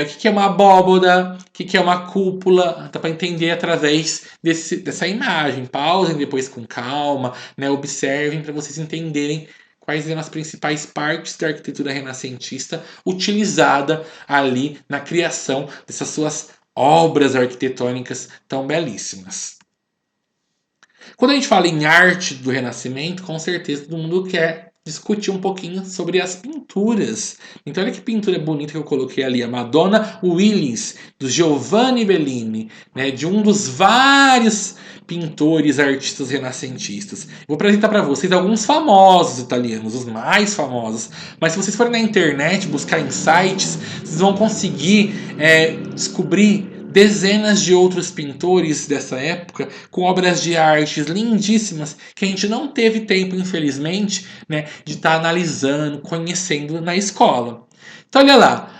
O que é uma abóboda, o que é uma cúpula, dá para entender através dessa imagem. Pausem depois com calma, né? Observem para vocês entenderem quais eram as principais partes da arquitetura renascentista utilizada ali na criação dessas suas obras arquitetônicas tão belíssimas. Quando a gente fala em arte do Renascimento, com certeza todo mundo quer discutir um pouquinho sobre as pinturas. Então olha que pintura bonita que eu coloquei ali, a Madonna Willis, do Giovanni Bellini, né, de um dos vários pintores, artistas renascentistas. Vou apresentar para vocês alguns famosos italianos, os mais famosos. Mas se vocês forem na internet buscar em sites, vocês vão conseguir descobrir dezenas de outros pintores dessa época com obras de artes lindíssimas que a gente não teve tempo, infelizmente, né, de estar analisando, conhecendo na escola. Então, olha lá.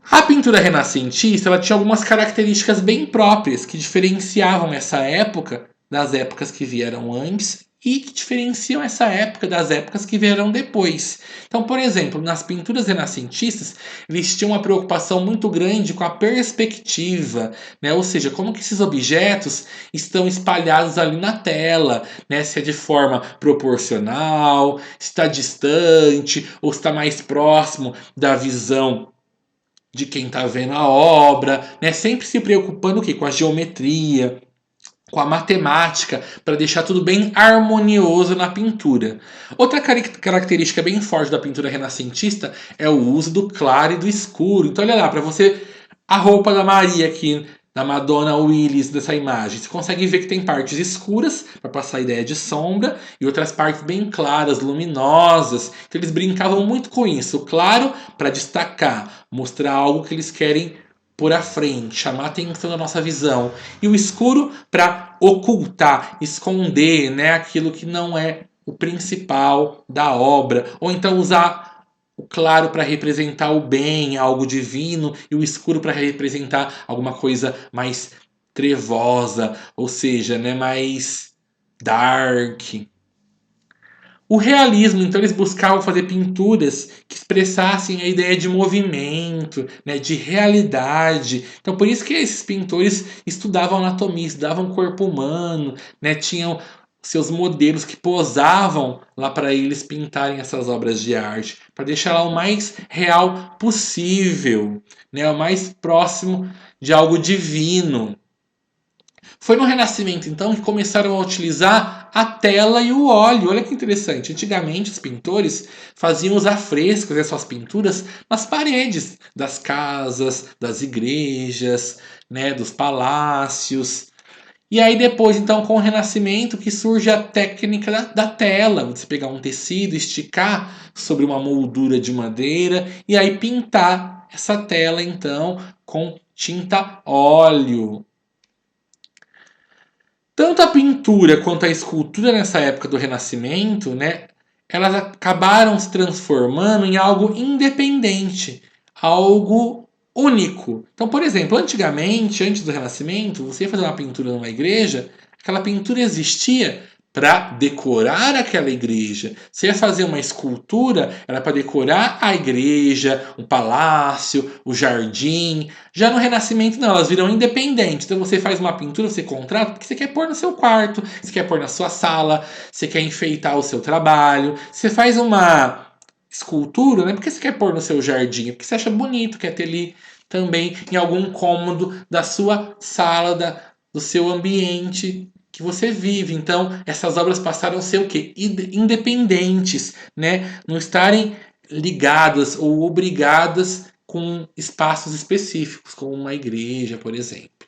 A pintura renascentista ela tinha algumas características bem próprias que diferenciavam essa época das épocas que vieram antes e que diferenciam essa época das épocas que vieram depois. Então, por exemplo, nas pinturas renascentistas, eles tinham uma preocupação muito grande com a perspectiva, né? Ou seja, como que esses objetos estão espalhados ali na tela, né? Se é de forma proporcional, se está distante ou está mais próximo da visão de quem está vendo a obra, né? Sempre se preocupando o quê? Com a geometria, com a matemática, para deixar tudo bem harmonioso na pintura. Outra característica bem forte da pintura renascentista é o uso do claro e do escuro. Então olha lá, para você, a roupa da Maria aqui, da Madonna Willis dessa imagem, você consegue ver que tem partes escuras para passar a ideia de sombra e outras partes bem claras, luminosas. Então eles brincavam muito com isso. O claro para destacar, mostrar algo que eles querem por à frente, chamar a atenção da nossa visão. E o escuro para ocultar, esconder, né, aquilo que não é o principal da obra. Ou então usar o claro para representar o bem, algo divino, e o escuro para representar alguma coisa mais trevosa, ou seja, né, mais dark. O realismo, então, eles buscavam fazer pinturas que expressassem a ideia de movimento, né, de realidade. Então, por isso que esses pintores estudavam anatomia, estudavam o corpo humano, né, tinham seus modelos que posavam lá para eles pintarem essas obras de arte, para deixar lá o mais real possível, né, o mais próximo de algo divino. Foi no Renascimento, então, que começaram a utilizar a tela e o óleo. Olha que interessante. Antigamente, os pintores faziam os afrescos, essas pinturas, nas paredes das casas, das igrejas, né, dos palácios. E aí depois, então, com o Renascimento, que surge a técnica da tela. Você pegar um tecido, esticar sobre uma moldura de madeira e aí pintar essa tela, então, com tinta óleo. Tanto a pintura quanto a escultura nessa época do Renascimento, né, elas acabaram se transformando em algo independente, algo único. Então, por exemplo, antigamente, antes do Renascimento, você ia fazer uma pintura numa igreja, aquela pintura existia para decorar aquela igreja. Você ia fazer uma escultura, era para decorar a igreja, o palácio, o jardim. Já no Renascimento, não, elas viram independentes. Então você faz uma pintura, você contrata, porque você quer pôr no seu quarto, você quer pôr na sua sala, você quer enfeitar o seu trabalho. Você faz uma escultura, né? Porque você quer pôr no seu jardim, porque você acha bonito, quer ter ali também em algum cômodo da sua sala, do seu ambiente que você vive. Então, essas obras passaram a ser o quê? Independentes, né? Não estarem ligadas ou obrigadas com espaços específicos, como uma igreja, por exemplo.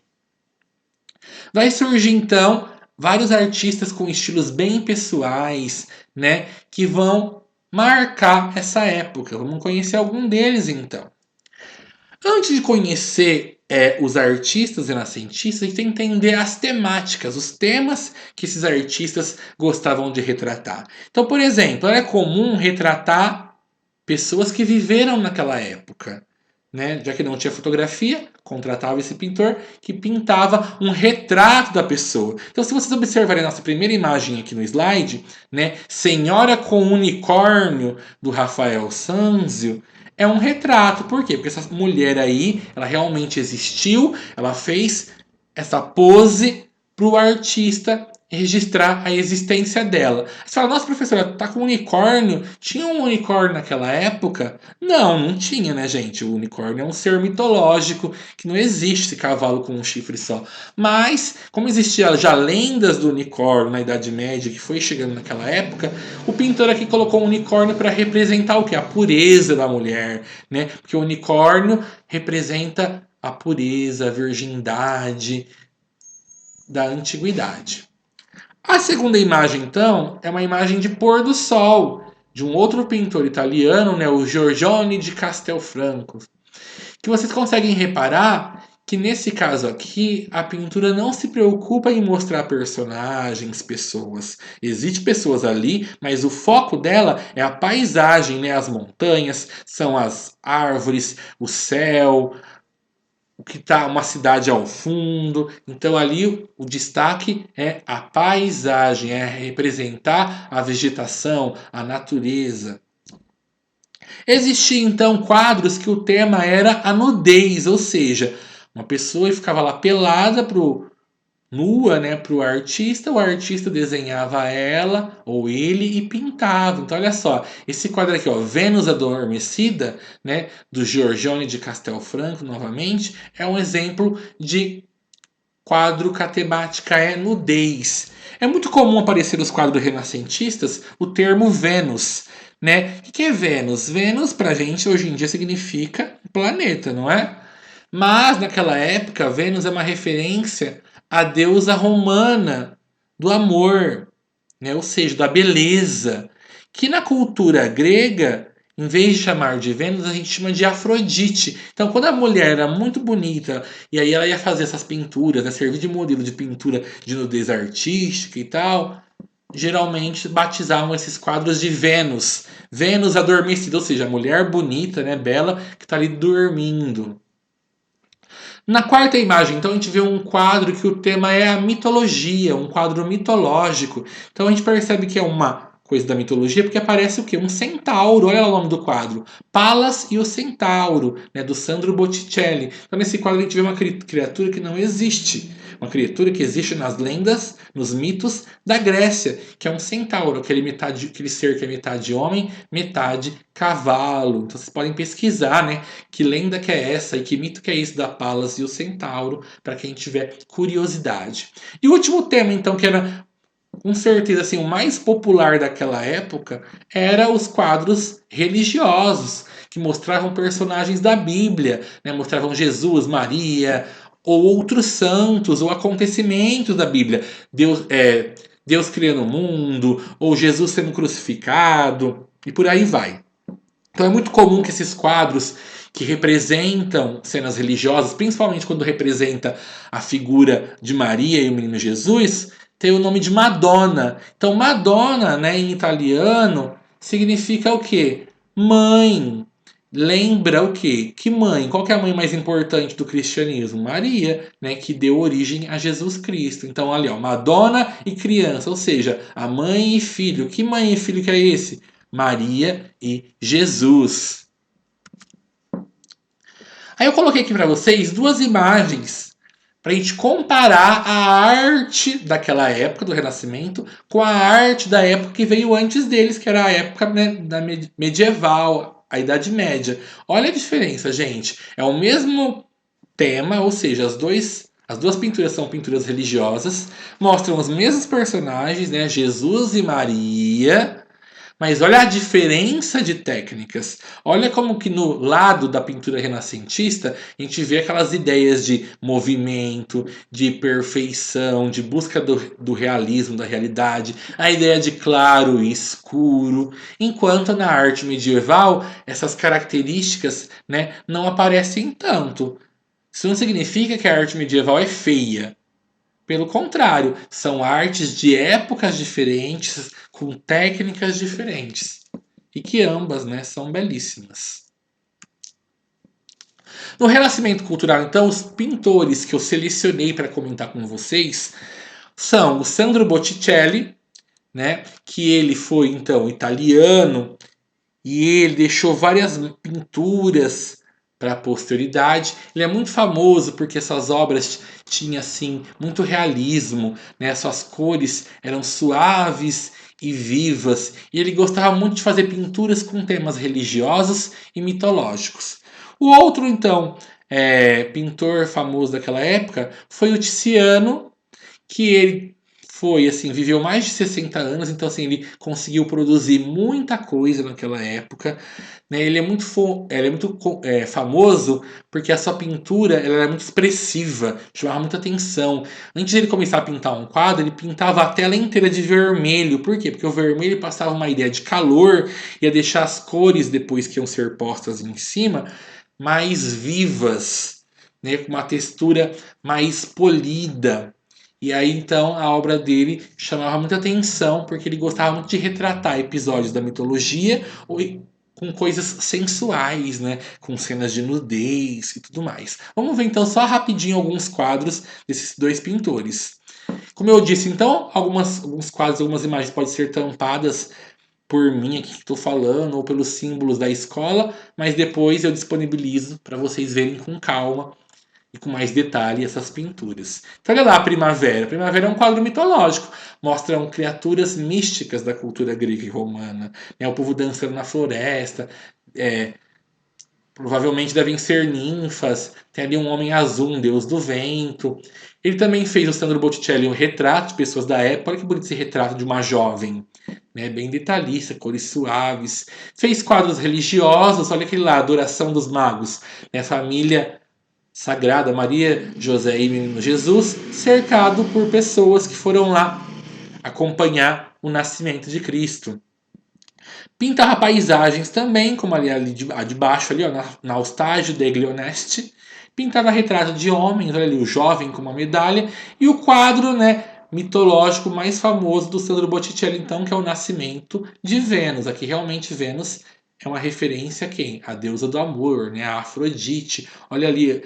Vai surgir então vários artistas com estilos bem pessoais, né, que vão marcar essa época. Vamos conhecer algum deles então. Antes de conhecer os artistas renascentistas, a gente tem que entender as temáticas, os temas que esses artistas gostavam de retratar. Então, por exemplo, era comum retratar pessoas que viveram naquela época. Né? Já que não tinha fotografia, contratava esse pintor que pintava um retrato da pessoa. Então, se vocês observarem a nossa primeira imagem aqui no slide, né, Senhora com Unicórnio, do Rafael Sanzio, é um retrato. Por quê? Porque essa mulher aí, ela realmente existiu, ela fez essa pose para o artista registrar a existência dela. Você fala, nossa professora, tá com unicórnio? Tinha um unicórnio naquela época? Não, não tinha, né, gente? O unicórnio é um ser mitológico que não existe esse cavalo com um chifre só. Mas, como existiam já lendas do unicórnio na Idade Média, que foi chegando naquela época, o pintor aqui colocou um unicórnio para representar o que? A pureza da mulher, né? Porque o unicórnio representa a pureza, a virgindade da antiguidade. A segunda imagem, então, é uma imagem de pôr do sol, de um outro pintor italiano, né, o Giorgione de Castelfranco, que vocês conseguem reparar que nesse caso aqui, a pintura não se preocupa em mostrar personagens, pessoas. Existem pessoas ali, mas o foco dela é a paisagem, né? As montanhas, são as árvores, o céu, o que está uma cidade ao fundo. Então ali o destaque é a paisagem, é representar a vegetação, a natureza. Existiam então quadros que o tema era a nudez, ou seja, uma pessoa ficava lá pelada nua, né, para o artista desenhava ela ou ele e pintava. Então olha só, esse quadro aqui, ó, Vênus Adormecida, né, do Giorgione de Castelfranco, novamente, é um exemplo de quadro que a temática é nudez. É muito comum aparecer nos quadros renascentistas o termo Vênus, né? O que é Vênus? Vênus, pra gente, hoje em dia, significa planeta, não é? Mas, naquela época, Vênus é uma referência à deusa romana do amor, né? Ou seja, da beleza. Que na cultura grega, em vez de chamar de Vênus, a gente chama de Afrodite. Então, quando a mulher era muito bonita e aí ela ia fazer essas pinturas, né? Servir de modelo de pintura de nudez artística e tal, geralmente batizavam esses quadros de Vênus. Vênus adormecida, ou seja, a mulher bonita, né, bela, que está ali dormindo. Na quarta imagem, então, a gente vê um quadro que o tema é a mitologia, um quadro mitológico. Então a gente percebe que é uma coisa da mitologia porque aparece o quê? Um centauro, olha lá o nome do quadro. Palas e o Centauro, né, do Sandro Botticelli. Então nesse quadro a gente vê uma criatura que não existe, uma criatura que existe nas lendas, nos mitos da Grécia, que é um centauro, aquele ser que é metade homem, metade cavalo. Então vocês podem pesquisar, né? Que lenda que é essa e que mito que é esse da Palas e o centauro, para quem tiver curiosidade. E o último tema, então, que era com certeza assim, o mais popular daquela época era os quadros religiosos, que mostravam personagens da Bíblia, né? Mostravam Jesus, Maria, ou outros santos, ou acontecimentos da Bíblia. Deus criando o mundo, ou Jesus sendo crucificado, e por aí vai. Então é muito comum que esses quadros que representam cenas religiosas, principalmente quando representa a figura de Maria e o menino Jesus, tem o nome de Madonna. Então Madonna, né, em italiano, significa o quê? Mãe. Lembra o quê? Que mãe? Qual que é a mãe mais importante do cristianismo? Maria, né, que deu origem a Jesus Cristo. Então ali, ó, Madonna e criança, ou seja, a mãe e filho. Que mãe e filho que é esse? Maria e Jesus. Aí eu coloquei aqui para vocês duas imagens para a gente comparar a arte daquela época do Renascimento com a arte da época que veio antes deles, que era a época, né, da medieval, a Idade Média. Olha a diferença, gente. É o mesmo tema, ou seja, as duas pinturas são pinturas religiosas, mostram os mesmos personagens, né, Jesus e Maria, mas olha a diferença de técnicas. Olha como que no lado da pintura renascentista a gente vê aquelas ideias de movimento, de perfeição, de busca do realismo, da realidade, a ideia de claro e escuro. Enquanto na arte medieval essas características, né, não aparecem tanto. Isso não significa que a arte medieval é feia. Pelo contrário, são artes de épocas diferentes, com técnicas diferentes. E que ambas, né, são belíssimas. No Renascimento Cultural, então, os pintores que eu selecionei para comentar com vocês são o Sandro Botticelli, né, que ele foi então italiano e ele deixou várias pinturas para a posteridade. Ele é muito famoso porque suas obras tinham assim muito realismo, né? Suas cores eram suaves e vivas, e ele gostava muito de fazer pinturas com temas religiosos e mitológicos. O outro, então, pintor famoso daquela época foi o Tiziano, que ele foi assim, viveu mais de 60 anos, então assim, ele conseguiu produzir muita coisa naquela época, né? Ele é muito famoso porque a sua pintura ela era muito expressiva, chamava muita atenção. Antes de ele começar a pintar um quadro, ele pintava a tela inteira de vermelho. Por quê? Porque o vermelho passava uma ideia de calor, ia deixar as cores depois que iam ser postas em cima mais vivas, né? Com uma textura mais polida. E aí então a obra dele chamava muita atenção porque ele gostava muito de retratar episódios da mitologia com coisas sensuais, né? Com cenas de nudez e tudo mais. Vamos ver então só rapidinho alguns quadros desses dois pintores. Como eu disse, então, alguns quadros, algumas imagens podem ser tampadas por mim aqui que estou falando ou pelos símbolos da escola, mas depois eu disponibilizo para vocês verem com calma e com mais detalhe essas pinturas. Então, olha lá a Primavera. A Primavera é um quadro mitológico. Mostram criaturas místicas da cultura grega e romana. Né? O povo dançando na floresta. É, provavelmente devem ser ninfas. Tem ali um homem azul, um deus do vento. Ele também fez, o Sandro Botticelli, um retrato de pessoas da época. Olha que bonito esse retrato de uma jovem. Né, bem detalhista, cores suaves. Fez quadros religiosos. Olha aquele lá, Adoração dos Magos. Né, família Sagrada Maria, José e Menino Jesus, cercado por pessoas que foram lá acompanhar o nascimento de Cristo. Pintava paisagens também, como a de baixo, ali, ó, na Ostágio degli Onesti. Pintava retrato de homens, olha ali, o jovem com uma medalha. E o quadro, né, mitológico mais famoso do Sandro Botticelli, então, que é o Nascimento de Vênus. Aqui realmente Vênus é uma referência a quem? A deusa do amor, né, a Afrodite. Olha ali,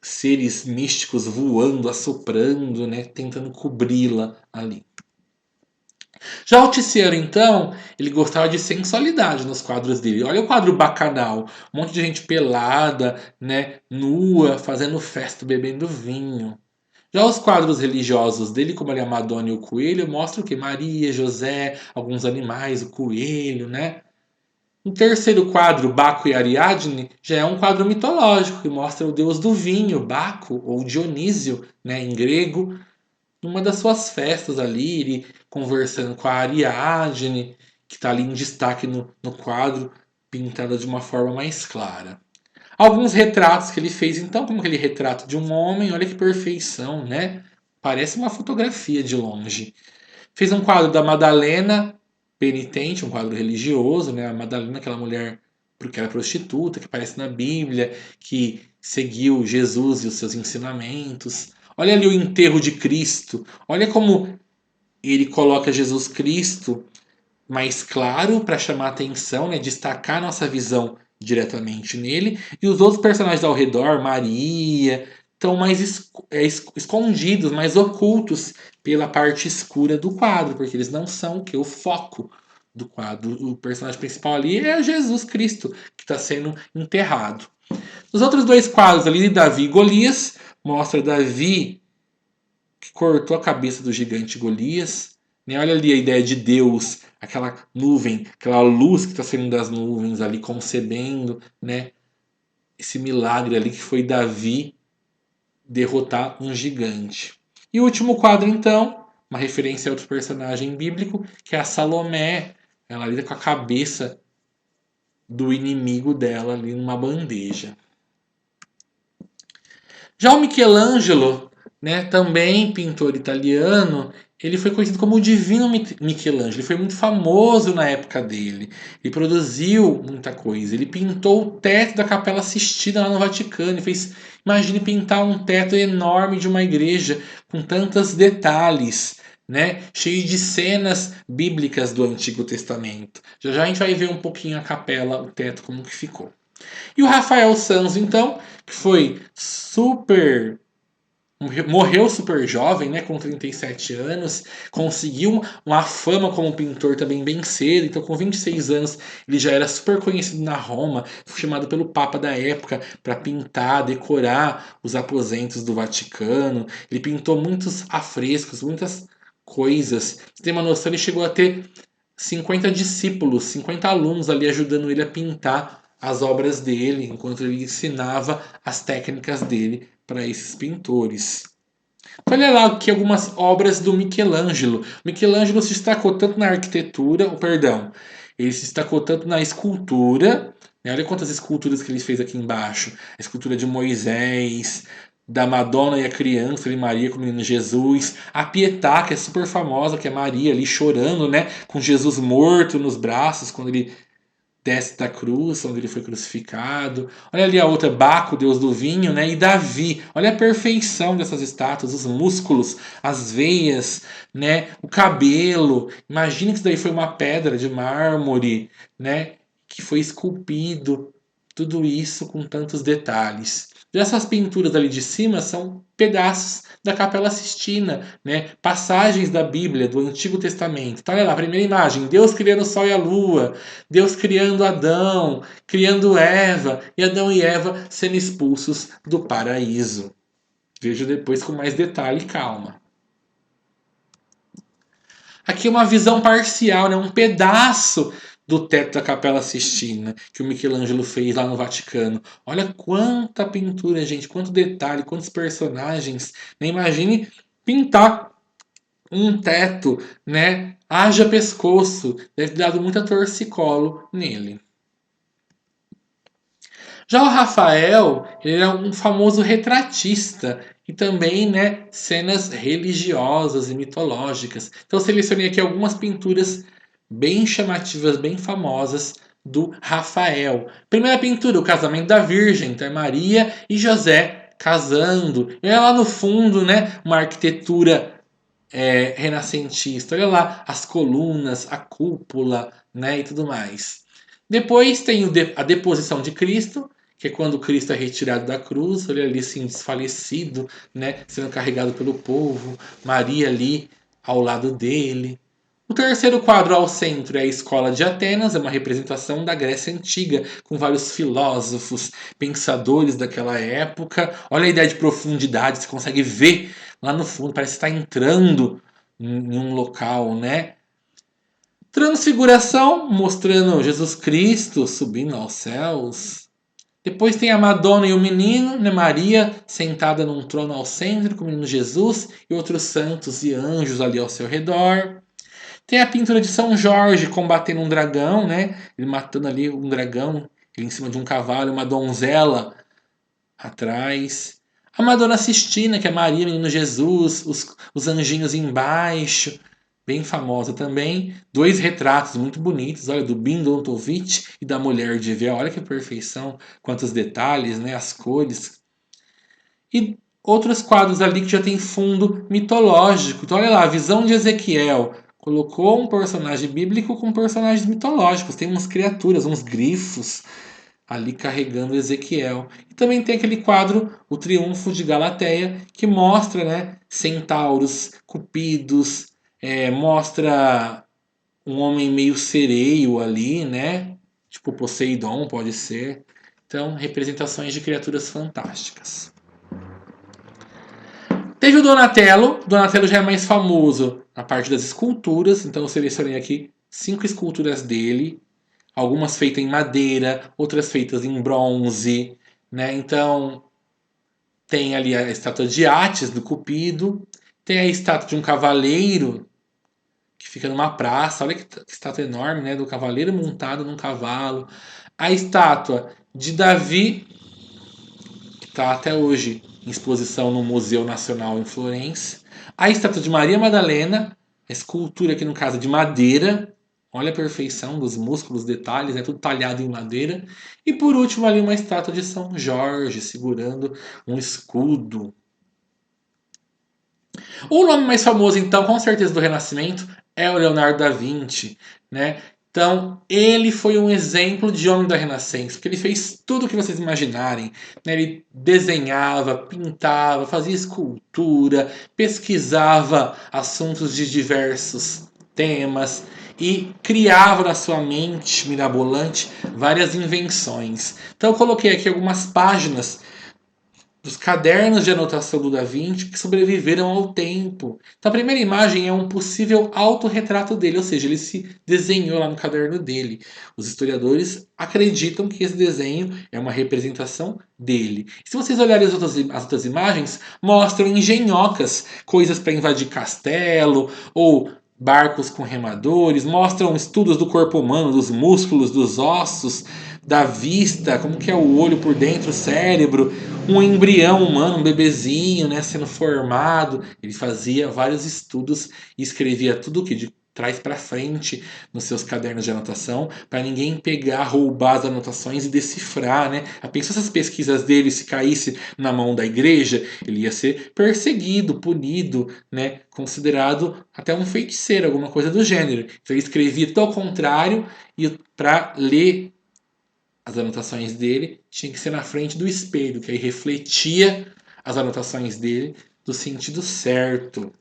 seres místicos voando, assoprando, né, tentando cobri-la ali. Já o Tiziano, então, ele gostava de sensualidade nos quadros dele. Olha o quadro Bacanal, um monte de gente pelada, né, nua, fazendo festa, bebendo vinho. Já os quadros religiosos dele, como ali a Madonna e o Coelho, mostram o que? Maria, José, alguns animais, o coelho, né? O terceiro quadro, Baco e Ariadne, já é um quadro mitológico que mostra o deus do vinho, Baco, ou Dionísio, né, em grego, numa das suas festas ali, ele conversando com a Ariadne, que está ali em destaque no quadro, pintada de uma forma mais clara. Alguns retratos que ele fez, então, como aquele retrato de um homem, olha que perfeição, né? Parece uma fotografia de longe. Fez um quadro da Madalena penitente, um quadro religioso, né? A Madalena, aquela mulher porque era prostituta, que aparece na Bíblia, que seguiu Jesus e os seus ensinamentos. Olha ali o enterro de Cristo. Olha como ele coloca Jesus Cristo mais claro para chamar a atenção, né? Destacar a nossa visão diretamente nele. E os outros personagens ao redor, Maria, estão mais escondidos, mais ocultos pela parte escura do quadro, porque eles não são o que? O foco do quadro. O personagem principal ali é Jesus Cristo, que está sendo enterrado. Os outros dois quadros ali, Davi e Golias, mostra Davi que cortou a cabeça do gigante Golias. Né? Olha ali a ideia de Deus, aquela nuvem, aquela luz que está saindo das nuvens ali, concebendo, né? Esse milagre ali que foi Davi derrotar um gigante. E o último quadro, então, uma referência a outro personagem bíblico, que é a Salomé. Ela lida com a cabeça do inimigo dela ali numa bandeja. Já o Michelangelo, né, também pintor italiano, ele foi conhecido como o Divino Michelangelo. Ele foi muito famoso na época dele. Ele produziu muita coisa. Ele pintou o teto da Capela Sistina lá no Vaticano. Ele fez, imagine pintar um teto enorme de uma igreja com tantos detalhes, né, cheio de cenas bíblicas do Antigo Testamento. Já já a gente vai ver um pouquinho a capela, o teto como que ficou. E o Rafael Sanzio, então, que foi super. Morreu super jovem, né, com 37 anos, conseguiu uma fama como pintor também bem cedo, então com 26 anos ele já era super conhecido na Roma, foi chamado pelo Papa da época para pintar, decorar os aposentos do Vaticano, ele pintou muitos afrescos, muitas coisas. Pra você tem uma noção, ele chegou a ter 50 discípulos, 50 alunos ali ajudando ele a pintar as obras dele, enquanto ele ensinava as técnicas dele para esses pintores. Então, olha lá aqui algumas obras do Michelangelo. Michelangelo se destacou tanto na arquitetura, perdão, ele se destacou tanto na escultura, né? Olha quantas esculturas que ele fez aqui embaixo. A escultura de Moisés, da Madonna e a criança, ali, Maria com o menino Jesus. A Pietà, que é super famosa, que é Maria ali chorando, né? Com Jesus morto nos braços, quando ele desce da cruz, onde ele foi crucificado. Olha ali a outra, Baco, deus do vinho, né? E Davi. Olha a perfeição dessas estátuas, os músculos, as veias, né? O cabelo. Imagina que isso daí foi uma pedra de mármore, né? Que foi esculpido. Tudo isso com tantos detalhes. Já essas pinturas ali de cima são pedaços da Capela Sistina, né? Passagens da Bíblia, do Antigo Testamento. Então, olha lá, a primeira imagem: Deus criando o sol e a lua, Deus criando Adão, criando Eva, e Adão e Eva sendo expulsos do paraíso. Veja depois com mais detalhe e calma. Aqui uma visão parcial, né? Um pedaço do teto da Capela Sistina que o Michelangelo fez lá no Vaticano. Olha quanta pintura, gente, quanto detalhe, quantos personagens. Né? Imagine pintar um teto, né? Haja pescoço, deve ter dado muita torcicolo nele. Já o Rafael, ele é um famoso retratista e também, né, cenas religiosas e mitológicas. Então eu selecionei aqui algumas pinturas bem chamativas, bem famosas do Rafael. Primeira pintura, o casamento da Virgem, então é Maria e José casando. E olha lá no fundo, né, uma arquitetura renascentista. Olha lá as colunas, a cúpula, né, e tudo mais. Depois tem a deposição de Cristo, que é quando Cristo é retirado da cruz, olha ali assim, desfalecido, né, sendo carregado pelo povo, Maria ali ao lado dele. O terceiro quadro ao centro é a Escola de Atenas, é uma representação da Grécia Antiga, com vários filósofos, pensadores daquela época. Olha a ideia de profundidade, você consegue ver lá no fundo, parece estar entrando em um local, né? Transfiguração, mostrando Jesus Cristo subindo aos céus. Depois tem a Madonna e o menino, né? Maria sentada num trono ao centro, com o menino Jesus e outros santos e anjos ali ao seu redor. Tem a pintura de São Jorge combatendo um dragão, né? Ele matando ali um dragão, ele em cima de um cavalo, uma donzela atrás. A Madonna Sistina, que é Maria, menino Jesus, os anjinhos embaixo, bem famosa também. Dois retratos muito bonitos, olha, do Bindontovich e da Mulher de Véu. Olha que perfeição, quantos detalhes, né? As cores. E outros quadros ali que já tem fundo mitológico. Então, olha lá, a visão de Ezequiel. Colocou um personagem bíblico com personagens mitológicos. Tem umas criaturas, uns grifos ali carregando Ezequiel. E também tem aquele quadro, O Triunfo de Galateia, que mostra, né, centauros, cupidos, mostra um homem meio sereio ali, né? Tipo Poseidon, pode ser. Então, representações de criaturas fantásticas. Teve o Donatello. Donatello já é mais famoso na parte das esculturas, então eu selecionei aqui 5 esculturas dele, algumas feitas em madeira, outras feitas em bronze, né? Então tem ali a estátua de Átis do Cupido, tem a estátua de um cavaleiro que fica numa praça, olha que estátua enorme, né? Do cavaleiro montado num cavalo. A estátua de Davi, que está até hoje em exposição no Museu Nacional em Florença. A estátua de Maria Madalena, a escultura aqui no caso de madeira. Olha a perfeição dos músculos, detalhes, é tudo talhado em madeira. E por último ali uma estátua de São Jorge segurando um escudo. O nome mais famoso, então, com certeza do Renascimento é o Leonardo da Vinci, né? Então, ele foi um exemplo de homem da Renascença, porque ele fez tudo o que vocês imaginarem. Né? Ele desenhava, pintava, fazia escultura, pesquisava assuntos de diversos temas e criava na sua mente mirabolante várias invenções. Então, eu coloquei aqui algumas páginas dos cadernos de anotação do Da Vinci que sobreviveram ao tempo. Então a primeira imagem é um possível autorretrato dele, ou seja, ele se desenhou lá no caderno dele. Os historiadores acreditam que esse desenho é uma representação dele. Se vocês olharem as outras imagens, mostram engenhocas, coisas para invadir castelo ou barcos com remadores, mostram estudos do corpo humano, dos músculos, dos ossos, da vista, como que é o olho por dentro, o cérebro, um embrião humano, um bebezinho, né, sendo formado. Ele fazia vários estudos e escrevia tudo o que de trás para frente nos seus cadernos de anotação, para ninguém pegar, roubar as anotações e decifrar, né? Pensou se as pesquisas dele se caísse na mão da igreja, ele ia ser perseguido, punido, né? Considerado até um feiticeiro, alguma coisa do gênero. Então ele escrevia tudo ao contrário e para ler as anotações dele tinha que ser na frente do espelho, que aí refletia as anotações dele do sentido certo.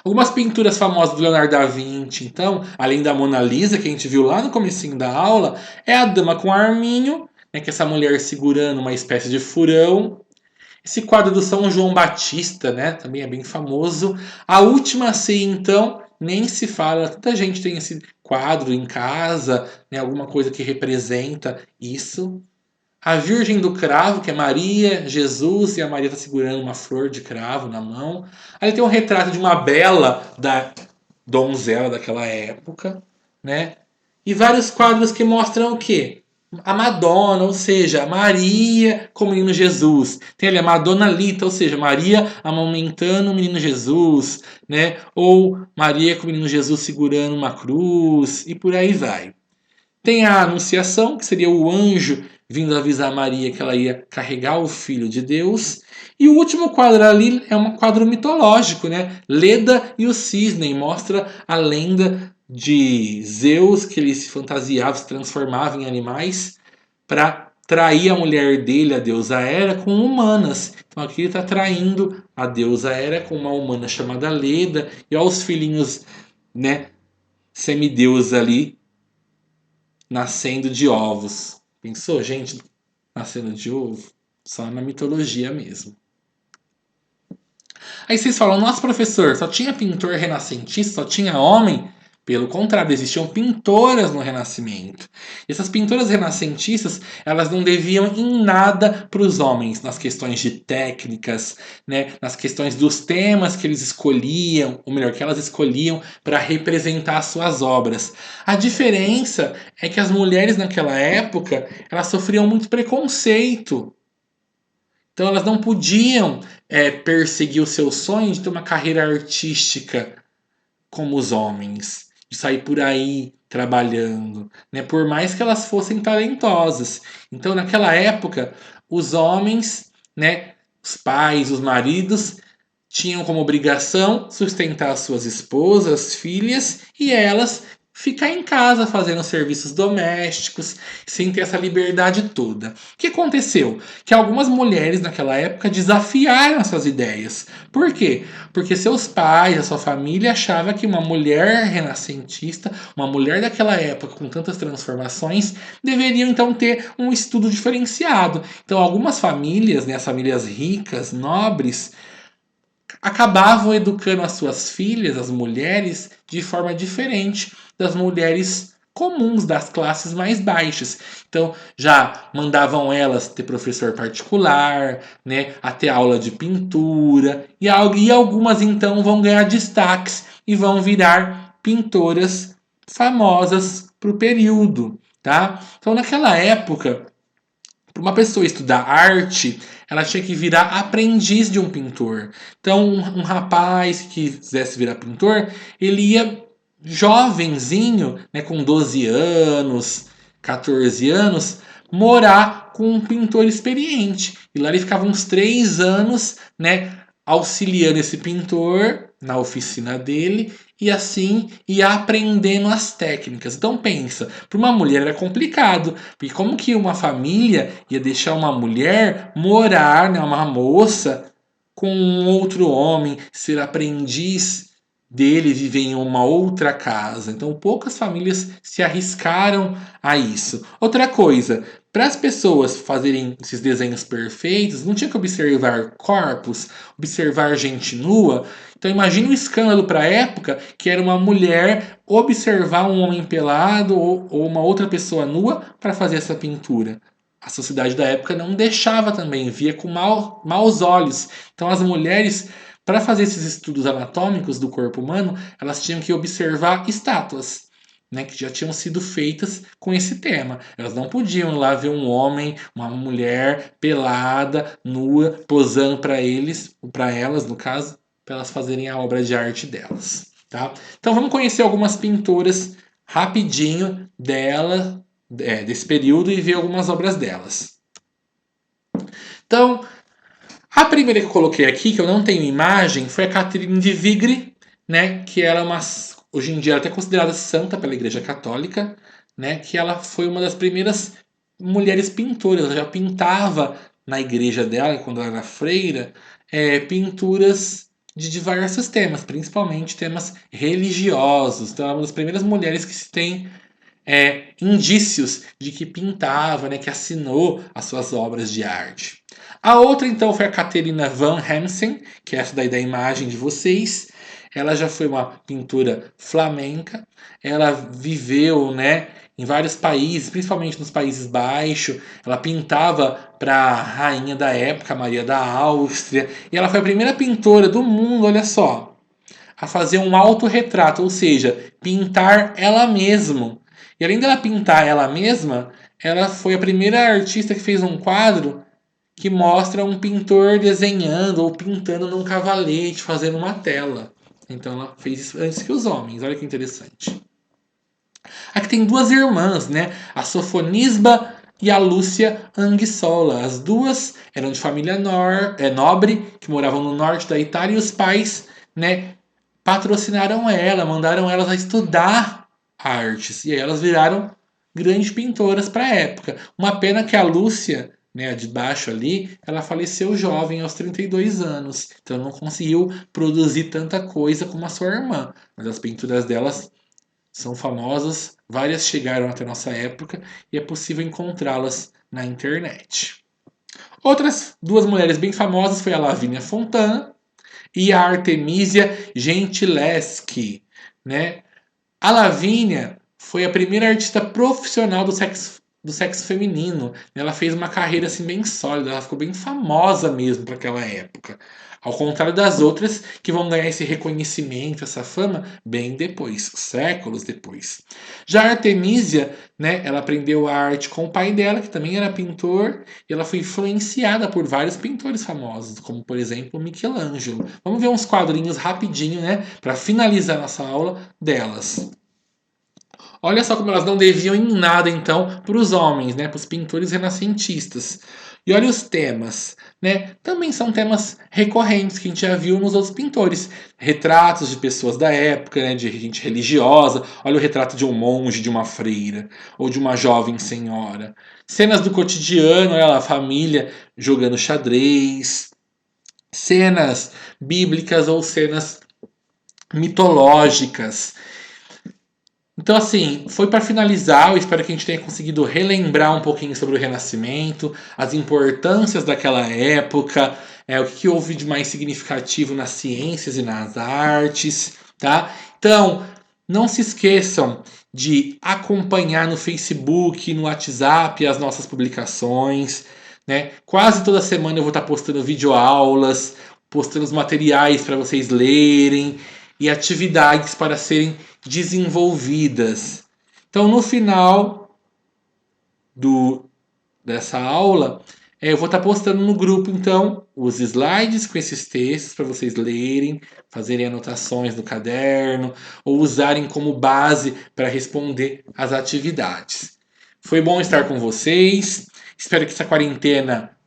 Algumas pinturas famosas do Leonardo da Vinci, então, além da Mona Lisa, que a gente viu lá no comecinho da aula, é a Dama com Arminho, né, que é essa mulher segurando uma espécie de furão. Esse quadro do São João Batista, né, também é bem famoso. A Última Ceia, então, nem se fala. Tanta gente tem esse quadro em casa, né, alguma coisa que representa isso. A Virgem do Cravo, que é Maria, Jesus, e a Maria está segurando uma flor de cravo na mão. Aí tem um retrato de uma bela da donzela daquela época, né? E vários quadros que mostram o quê? A Madonna, ou seja, Maria com o menino Jesus. Tem ali a Madonna Lita, ou seja, Maria amamentando o menino Jesus, né? Ou Maria com o menino Jesus segurando uma cruz, e por aí vai. Tem a Anunciação, que seria o anjo vindo avisar Maria que ela ia carregar o Filho de Deus. E o último quadro ali é um quadro mitológico, né? Leda e o Cisne, mostra a lenda de Zeus, que ele se fantasiava, se transformava em animais para trair a mulher dele, a deusa Hera, com humanas. Então aqui ele está traindo a deusa Hera com uma humana chamada Leda e aos filhinhos, né, semideuses ali nascendo de ovos. Pensou, gente, nascendo de ovo? Só na mitologia mesmo. Aí vocês falam, nossa professor, só tinha pintor renascentista, só tinha homem? Pelo contrário, existiam pintoras no Renascimento. E essas pintoras renascentistas, elas não deviam em nada para os homens, nas questões de técnicas, né, nas questões dos temas que eles escolhiam, ou melhor, que elas escolhiam para representar suas obras. A diferença é que as mulheres naquela época, elas sofriam muito preconceito. Então elas não podiam perseguir o seu sonho de ter uma carreira artística como os homens, de sair por aí trabalhando, né? Por mais que elas fossem talentosas. Então naquela época, os homens, né, os pais, os maridos, tinham como obrigação sustentar suas esposas, filhas e elas ficar em casa fazendo serviços domésticos, sem ter essa liberdade toda. O que aconteceu? Que algumas mulheres naquela época desafiaram essas ideias. Por quê? Porque seus pais, a sua família achava que uma mulher renascentista, uma mulher daquela época com tantas transformações, deveriam então ter um estudo diferenciado. Então algumas famílias, né, as famílias ricas, nobres, acabavam educando as suas filhas, as mulheres, de forma diferente das mulheres comuns das classes mais baixas. Então, já mandavam elas ter professor particular, né, até aula de pintura, e algumas então vão ganhar destaques e vão virar pintoras famosas para o período, tá? Então, naquela época, para uma pessoa estudar arte, ela tinha que virar aprendiz de um pintor. Então, um rapaz que quisesse virar pintor, ele ia jovenzinho, né, com 12 anos, 14 anos, morar com um pintor experiente. E lá ele ficava uns 3 anos, né, auxiliando esse pintor na oficina dele e assim ia aprendendo as técnicas. Então pensa, para uma mulher era complicado, porque como que uma família ia deixar uma mulher morar, né, uma moça com um outro homem, ser aprendiz dele, viver em uma outra casa. Então poucas famílias se arriscaram a isso. Outra coisa, para as pessoas fazerem esses desenhos perfeitos, não tinha que observar corpos, observar gente nua. Então imagine um escândalo para a época que era uma mulher observar um homem pelado ou uma outra pessoa nua para fazer essa pintura. A sociedade da época não deixava também, via com maus olhos. Então as mulheres, para fazer esses estudos anatômicos do corpo humano, elas tinham que observar estátuas, né, que já tinham sido feitas com esse tema. Elas não podiam ir lá ver um homem, uma mulher pelada, nua, posando para eles, para elas, no caso, para elas fazerem a obra de arte delas, tá? Então vamos conhecer algumas pintoras rapidinho desse período e ver algumas obras delas. Então, a primeira que eu coloquei aqui, que eu não tenho imagem, foi a Catherine de Vigre, né? Que ela é hoje em dia ela é até considerada santa pela Igreja Católica, né? Que ela foi uma das primeiras mulheres pintoras. Ela já pintava na igreja dela, quando ela era freira, pinturas de diversos temas, principalmente temas religiosos. Então, ela é uma das primeiras mulheres que se tem indícios de que pintava, né, que assinou as suas obras de arte. A outra, então, foi a Caterina van Hemsen, que é essa daí da imagem de vocês. Ela já foi uma pintora flamenca. Ela viveu, né, em vários países, principalmente nos Países Baixos. Ela pintava para a rainha da época, Maria da Áustria. E ela foi a primeira pintora do mundo, olha só, a fazer um autorretrato, ou seja, pintar ela mesma. E além dela pintar ela mesma, ela foi a primeira artista que fez um quadro que mostra um pintor desenhando ou pintando num cavalete, fazendo uma tela. Então ela fez isso antes que os homens. Olha que interessante. Aqui tem duas irmãs, né? A Sofonisba e a Lúcia Anguissola. As duas eram de família nobre, que moravam no norte da Itália, e os pais, né, patrocinaram ela, mandaram elas a estudar artes. E aí elas viraram grandes pintoras para a época. Uma pena que a Lúcia, né, a de baixo ali, ela faleceu jovem, aos 32 anos. Então não conseguiu produzir tanta coisa como a sua irmã. Mas as pinturas delas são famosas, várias chegaram até nossa época e é possível encontrá-las na internet. Outras duas mulheres bem famosas foi a Lavínia Fontana e a Artemisia Gentileschi, né? A Lavínia foi a primeira artista profissional do sexo feminino. Ela fez uma carreira assim bem sólida, ela ficou bem famosa mesmo para aquela época. Ao contrário das outras que vão ganhar esse reconhecimento, essa fama bem depois, séculos depois. Já a Artemisia, né, ela aprendeu a arte com o pai dela, que também era pintor, e ela foi influenciada por vários pintores famosos, como por exemplo Michelangelo. Vamos ver uns quadrinhos rapidinho, né, para finalizar nossa aula delas. Olha só como elas não deviam em nada, então, para os homens, né, para os pintores renascentistas. E olha os temas, né? Também são temas recorrentes que a gente já viu nos outros pintores. Retratos de pessoas da época, né, de gente religiosa. Olha o retrato de um monge, de uma freira, ou de uma jovem senhora. Cenas do cotidiano, olha lá, a família jogando xadrez. Cenas bíblicas ou cenas mitológicas. Então, assim, foi para finalizar. Eu espero que a gente tenha conseguido relembrar um pouquinho sobre o Renascimento, as importâncias daquela época, o que houve de mais significativo nas ciências e nas artes, tá? Então, não se esqueçam de acompanhar no Facebook, no WhatsApp as nossas publicações, né? Quase toda semana eu vou estar postando videoaulas, postando os materiais para vocês lerem e atividades para serem desenvolvidas. Então, no final do dessa aula, eu vou estar postando no grupo, então, os slides com esses textos para vocês lerem, fazerem anotações no caderno ou usarem como base para responder as atividades. Foi bom estar com vocês. Espero que essa quarentena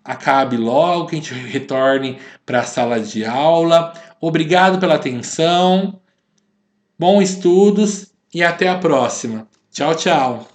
acabe logo, que a gente retorne para a sala de aula. Obrigado pela atenção. Bons estudos e até a próxima. Tchau, tchau.